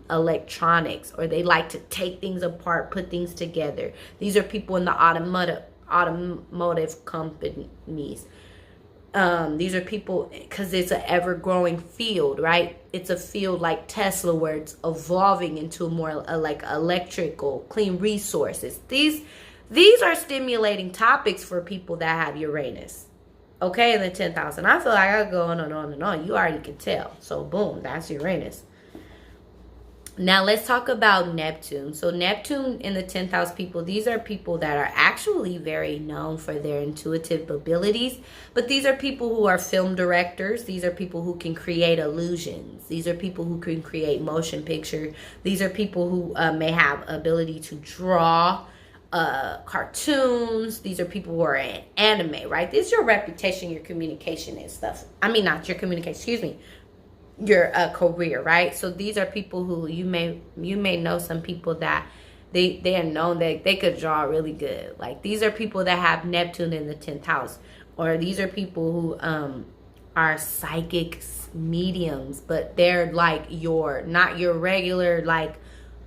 S1: electronics, or they like to take things apart, put things together. These are people in the automotive companies. These are people, because it's an ever-growing field, right? It's a field like Tesla, where it's evolving into more like electrical, clean resources. These are stimulating topics for people that have Uranus. Okay, in the 10th house. And I feel like I go on and on and on. You already can tell. So, boom, that's Uranus. Now, let's talk about Neptune. So, Neptune in the 10th house people, these are people that are actually very known for their intuitive abilities. But these are people who are film directors. These are people who can create illusions. These are people who can create motion picture. These are people who may have ability to draw cartoons. These are people who are in anime, right? This is your reputation, your communication and stuff. I mean, not your communication, excuse me, your career, right? So these are people who you may know some people that they are known that they could draw really good. Like these are people that have Neptune in the 10th house, or these are people who are psychics, mediums, but they're like not your regular like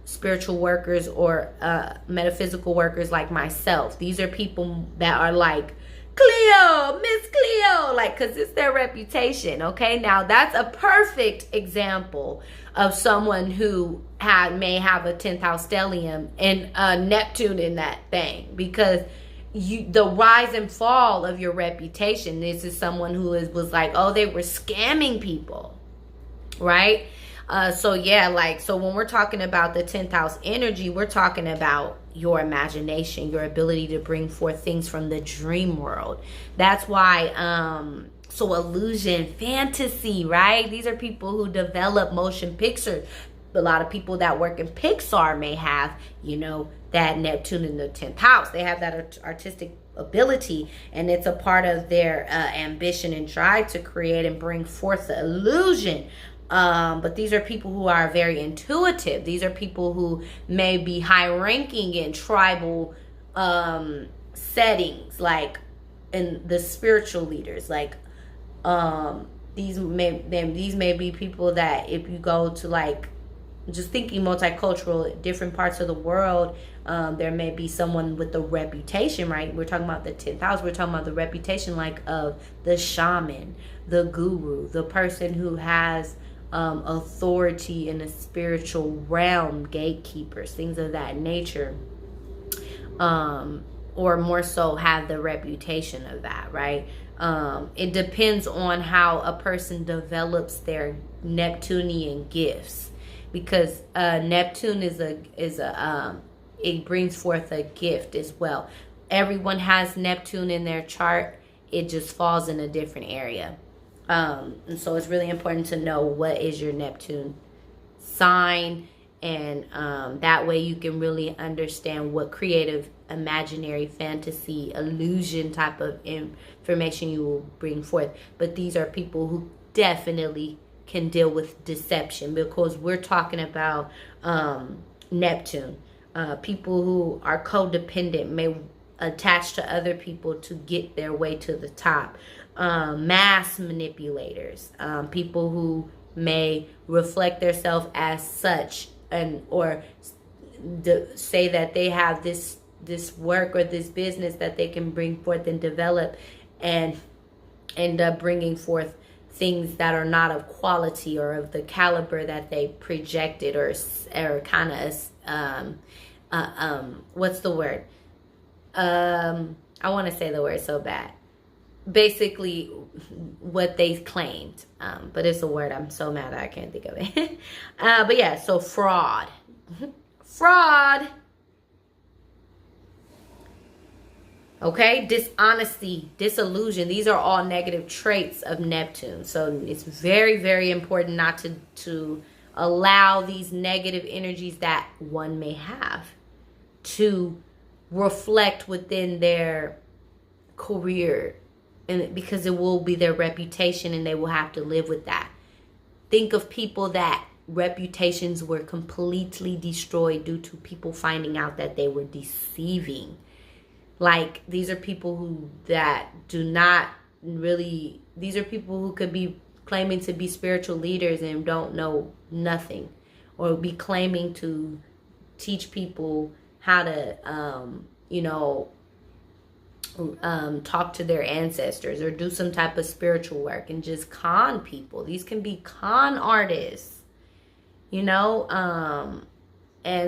S1: spiritual workers or metaphysical workers like myself. These are people that are like Cleo, Miss Cleo, like, because it's their reputation. Okay, now that's a perfect example of someone who may have a 10th house stellium and Neptune in that thing, because the rise and fall of your reputation. This is someone who was like, oh, they were scamming people, right? So yeah, like, so when we're talking about the 10th house energy, we're talking about your imagination, your ability to bring forth things from the dream world. That's why, so illusion, fantasy, right? These are people who develop motion pictures. A lot of people that work in Pixar may have, that Neptune in the 10th house. They have that artistic ability, and it's a part of their ambition and drive to create and bring forth the illusion. But these are people who are very intuitive. These are people who may be high ranking in tribal settings, like in the spiritual leaders. Like these may be people that, if you go to, like, just thinking multicultural, different parts of the world, there may be someone with a reputation, right? We're talking about the 10th house. We're talking about the reputation, like, of the shaman, the guru, the person who has authority in a spiritual realm, gatekeepers, things of that nature, or more so have the reputation of that, right? It depends on how a person develops their Neptunian gifts, because Neptune is a it brings forth a gift as well. Everyone has Neptune in their chart. It just falls in a different area. And so it's really important to know what is your Neptune sign, and that way you can really understand what creative, imaginary, fantasy, illusion type of information you will bring forth. But these are people who definitely can deal with deception, because we're talking about Neptune. People who are codependent, may attach to other people to get their way to the top. Mass manipulators, people who may reflect themselves as such, or say that they have this work or this business that they can bring forth and develop, and end up bringing forth things that are not of quality or of the caliber that they projected, or kind of what's the word? I want to say the word so bad. Basically what they claimed, but it's a word I'm so mad that I can't think of it. But yeah, so fraud. Okay, dishonesty, disillusion, these are all negative traits of Neptune. So it's very, very important not to allow these negative energies that one may have to reflect within their career, and because it will be their reputation and they will have to live with that. Think of people that reputations were completely destroyed due to people finding out that they were deceiving. Like, these are people who that do not really, these are people who could be claiming to be spiritual leaders and don't know nothing, or be claiming to teach people how to, talk to their ancestors or do some type of spiritual work and just con people. These can be con artists, and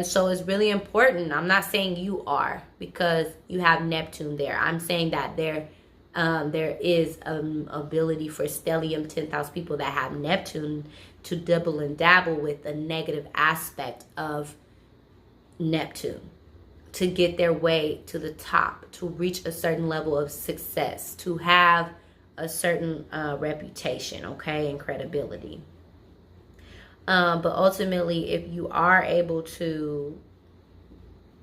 S1: so it's really important. I'm not saying you are, because you have Neptune there. I'm saying that there is ability for stellium 10th house people that have Neptune to double and dabble with a negative aspect of Neptune, to get their way to the top, to reach a certain level of success, to have a certain reputation, okay, and credibility. But ultimately, if you are able to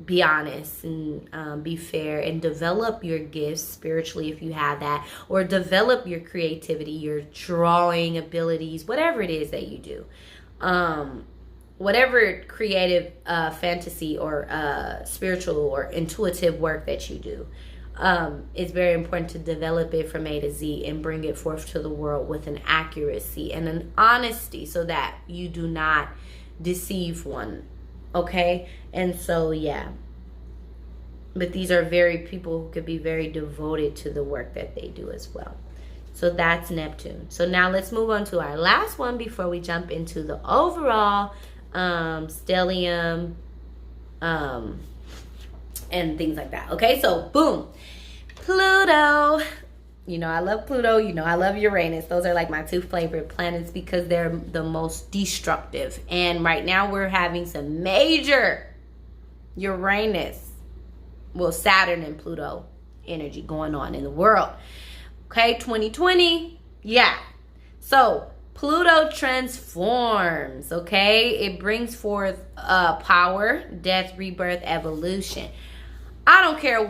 S1: be honest and be fair and develop your gifts spiritually, if you have that, or develop your creativity, your drawing abilities, whatever it is that you do, whatever creative fantasy or spiritual or intuitive work that you do, it's very important to develop it from A to Z and bring it forth to the world with an accuracy and an honesty, so that you do not deceive one. Okay? And so, yeah. But these are people who could be very devoted to the work that they do as well. So that's Neptune. So now let's move on to our last one before we jump into the overall stellium and things like that. Okay, so boom. Pluto. I love Pluto. I love Uranus. Those are like my two favorite planets because they're the most destructive. And right now we're having some major Saturn and Pluto energy going on in the world. Okay, 2020. Yeah. So Pluto transforms, okay? It brings forth power, death, rebirth, evolution. I don't care.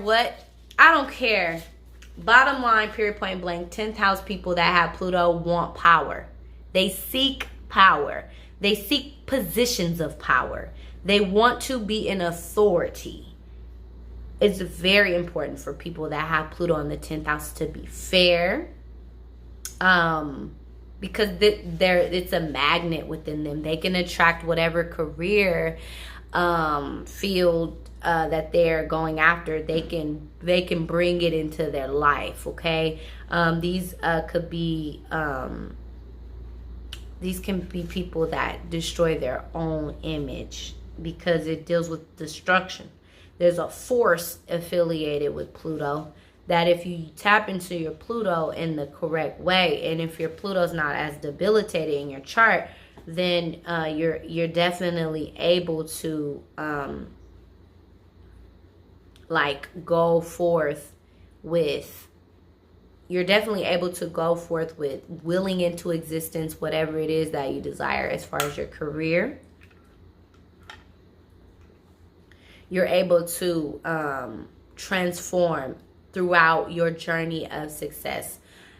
S1: Bottom line, period, point blank, 10th house people that have Pluto want power. They seek power. They seek positions of power. They want to be in authority. It's very important for people that have Pluto in the 10th house to be fair. Because it's a magnet within them. They can attract whatever career field that they're going after. They can bring it into their life. Okay, these can be people that destroy their own image because it deals with destruction. There's a force affiliated with Pluto that if you tap into your Pluto in the correct way, and if your Pluto's not as debilitated in your chart, then you're definitely able to go forth with willing into existence whatever it is that you desire as far as your career. You're able to transform throughout your journey of success.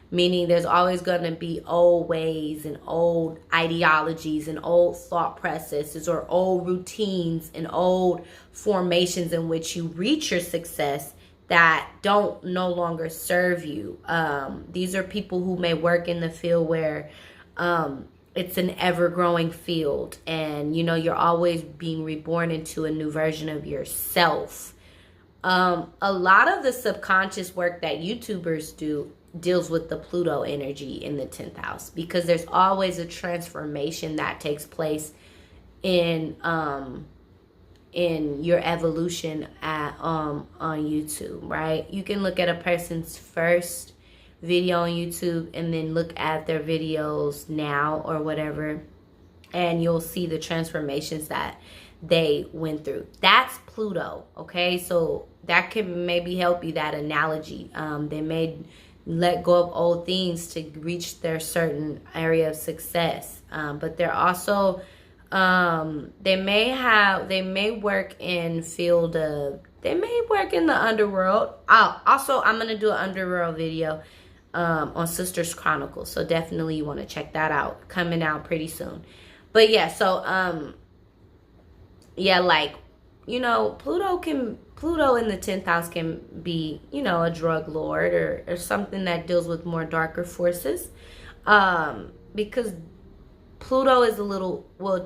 S1: Meaning there's always going to be old ways and old ideologies and old thought processes or old routines and old formations in which you reach your success that don't no longer serve you. These are people who may work in the field where it's an ever-growing field, and you're always being reborn into a new version of yourself. A lot of the subconscious work that YouTubers do deals with the Pluto energy in the 10th house, because there's always a transformation that takes place in your evolution on YouTube, right? You can look at a person's first video on YouTube and then look at their videos now or whatever, and you'll see the transformations that they went through. That's Pluto, okay? So that can maybe help you, that analogy. They may let go of old things to reach their certain area of success, but they're also they may work in the underworld. I'm gonna do an underworld video on Sisters Chronicles, so definitely you want to check that out, coming out pretty soon. But yeah, so Pluto in the 10th house can be, a drug lord or something that deals with more darker forces. because Pluto is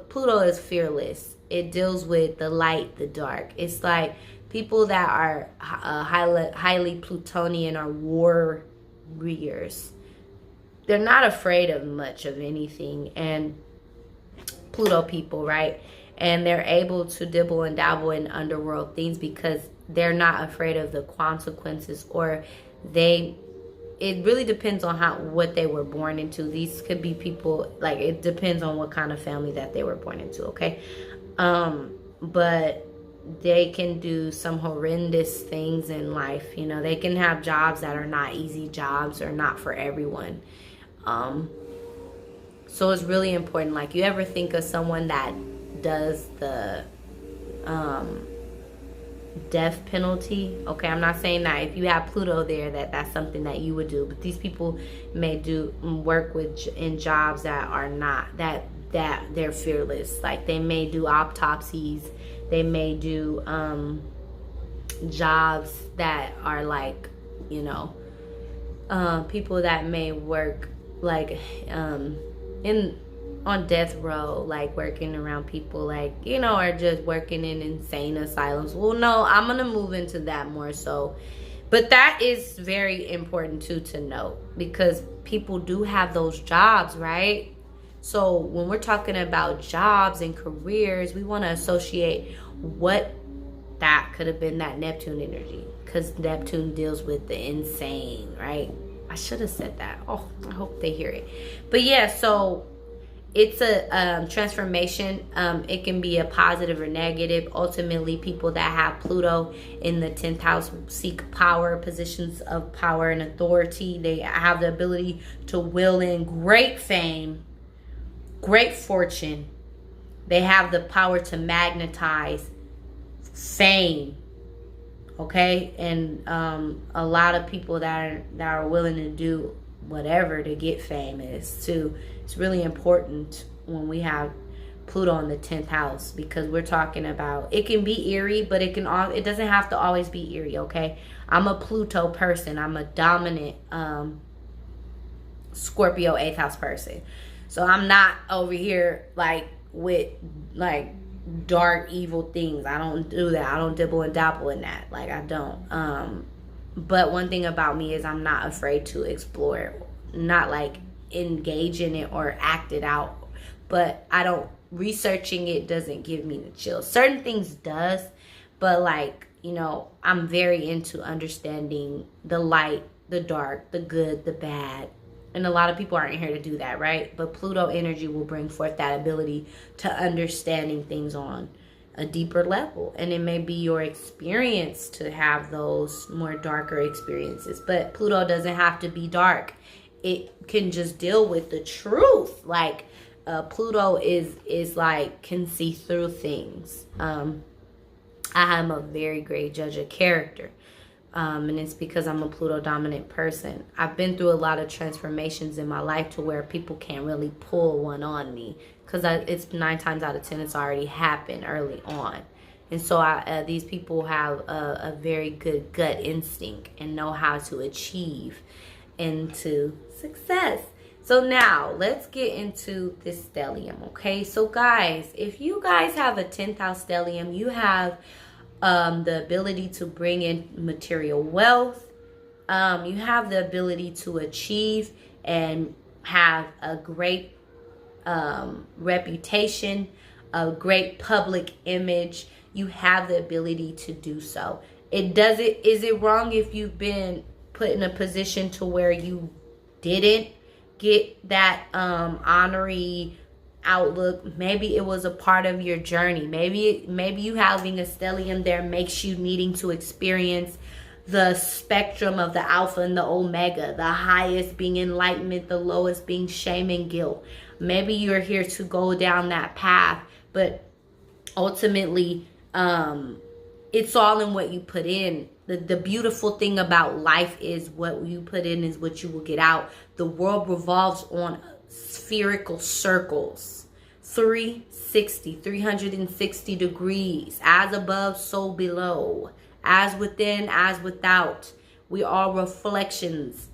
S1: Pluto is fearless. It deals with the light, the dark. It's like people that are highly Plutonian are warriors. They're not afraid of much of anything. And Pluto people, right? And they're able to dibble and dabble in underworld things because they're not afraid of the consequences, or it really depends on what they were born into. These could be people, like, it depends on what kind of family that they were born into, okay? But they can do some horrendous things in life. You know, they can have jobs that are not easy jobs or not for everyone. So it's really important. Like, you ever think of someone that does the death penalty? Okay, I'm not saying that if you have Pluto there that's something that you would do, but these people may work in jobs that are not that they're fearless. Like, they may do autopsies, they may do jobs that are like, you know, people that may work like on death row, like working around people, like, you know, or just working in insane asylums. Well, no, I'm gonna move into that more so, but that is very important too to note, because people do have those jobs, right? So when we're talking about jobs and careers, we want to associate what that could have been, that Neptune energy, because Neptune deals with the insane, right? I should have said that. Oh, I hope they hear it. But yeah, so it's a transformation. It can be a positive or negative. Ultimately, people that have Pluto in the 10th house seek power, positions of power and authority. They have the ability to will in great fame, great fortune. They have the power to magnetize fame. Okay, and a lot of people that are willing to do whatever to get famous too. It's really important when we have Pluto in the 10th house, because we're talking about, it can be eerie, but it doesn't have to always be eerie. Okay, I'm a Pluto person. I'm a dominant Scorpio 8th house person, so I'm not over here like with like dark evil things. I don't do that. I don't dibble and dabble in that. Like, I don't. But one thing about me is I'm not afraid to explore it, not like engage in it or act it out. But I don't, researching it doesn't give me the chills. Certain things does, but like, you know, I'm very into understanding the light, the dark, the good, the bad. And a lot of people aren't here to do that, right? But Pluto energy will bring forth that ability to understanding things on a deeper level. And it may be your experience to have those more darker experiences. But Pluto doesn't have to be dark. It can just deal with the truth. Like, Pluto is like, can see through things. I am a very great judge of character. And it's because I'm a Pluto dominant person. I've been through a lot of transformations in my life to where people can't really pull one on me, because it's 9 times out of 10 it's already happened early on. And so these people have a very good gut instinct and know how to achieve into success. So now let's get into this stellium. Okay, so guys, if you guys have a 10th house stellium, you have the ability to bring in material wealth. You have the ability to achieve and have a great reputation, a great public image. You have the ability to do so. Is it wrong if you've been put in a position to where you didn't get that honorary outlook? Maybe it was a part of your journey. Maybe you having a stellium there makes you needing to experience the spectrum of the alpha and the omega, the highest being enlightenment, the lowest being shame and guilt. Maybe you're here to go down that path, but ultimately it's all in what you put in. The beautiful thing about life is what you put in is what you will get out. The world revolves on spherical circles, 360 degrees, as above, so below, as within, as without. We are reflections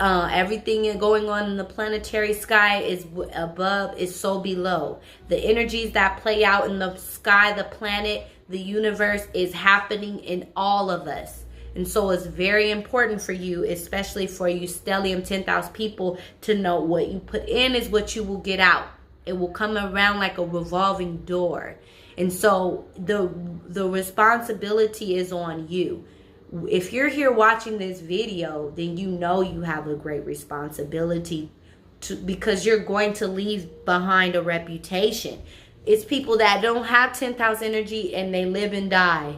S1: Everything going on in the planetary sky is above, is so below. The energies that play out in the sky, the planet, the universe is happening in all of us. And so it's very important for you, especially for you Stellium 10th house people, to know what you put in is what you will get out. It will come around like a revolving door. And so the responsibility is on you. If you're here watching this video, then you know you have a great responsibility because you're going to leave behind a reputation. It's people that don't have 10th house energy and they live and die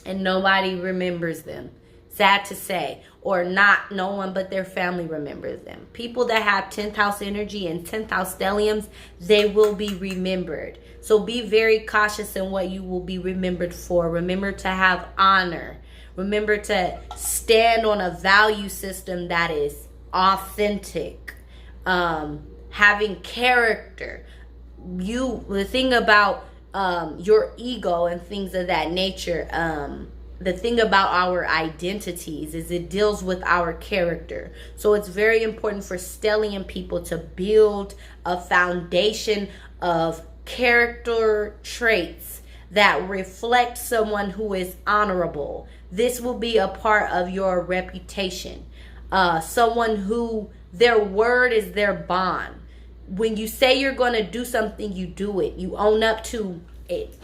S1: and nobody remembers them. Sad to say. Or not, no one but their family remembers them. People that have 10th house energy and 10th house stelliums, they will be remembered. So be very cautious in what you will be remembered for. Remember to have honor. Remember to stand on a value system that is authentic. Having character. The thing about your ego and things of that nature, the thing about our identities is it deals with our character. So it's very important for stellium people to build a foundation of character traits that reflect someone who is honorable. This will be a part of your reputation. Someone who their word is their bond. When you say you're going to do something, you do it. You own up to it.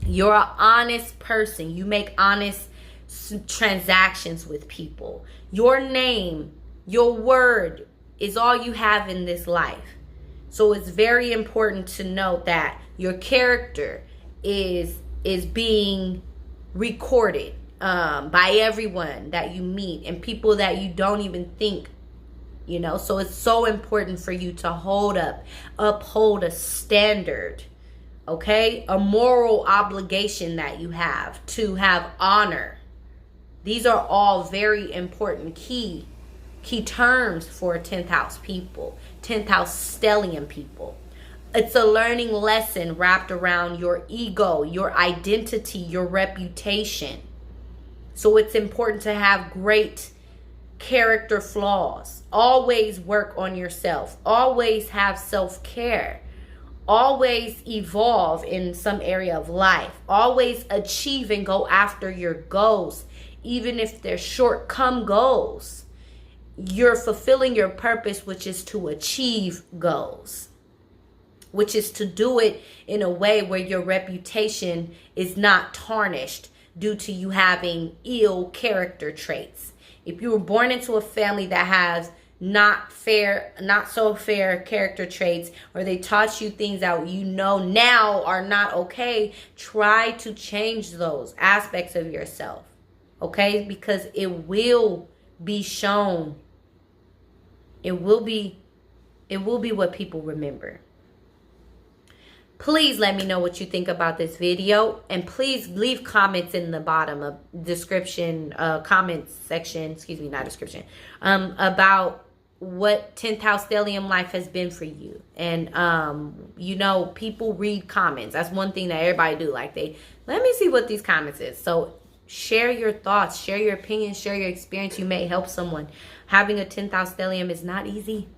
S1: You're an honest person. You make honest transactions with people. Your name, your word is all you have in this life. So it's very important to note that your character is being recorded by everyone that you meet and people that you don't even think. So it's so important for you to uphold a standard, okay? A moral obligation that you have to have honor. These are all very important key terms for 10th house people, 10th house stellium people. It's a learning lesson wrapped around your ego, your identity, your reputation. So it's important to have great character flaws. Always work on yourself. Always have self-care. Always evolve in some area of life. Always achieve and go after your goals. Even if they're short-term goals, you're fulfilling your purpose, which is to achieve goals. Which is to do it in a way where your reputation is not tarnished due to you having ill character traits. If you were born into a family that has not so fair character traits, or they taught you things that now are not okay, try to change those aspects of yourself. Okay? Because it will be shown. It will be what people remember. Please let me know what you think about this video. And please leave comments in the bottom of description, comments section, not description, about what 10th house stellium life has been for you. And, people read comments. That's one thing that everybody do. Like let me see what these comments is. So share your thoughts, share your opinions, share your experience. You may help someone. Having a 10th house stellium is not easy.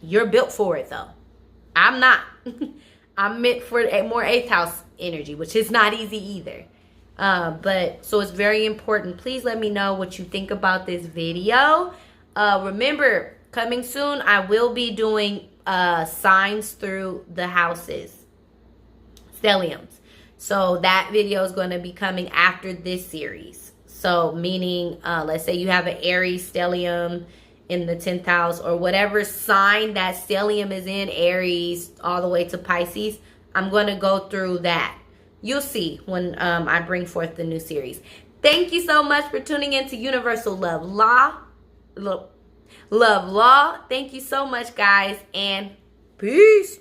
S1: You're built for it though. I'm not. I'm meant for more 8th house energy, which is not easy either. So it's very important. Please let me know what you think about this video. Remember, coming soon, I will be doing signs through the houses, stelliums. So that video is going to be coming after this series. So meaning, let's say you have an Aries stellium in the 10th house, or whatever sign that stellium is in, Aries all the way to Pisces, I'm going to go through that. You'll see when I bring forth the new series. Thank you so much for tuning in to Universal Love Law. Thank you so much, guys, and peace.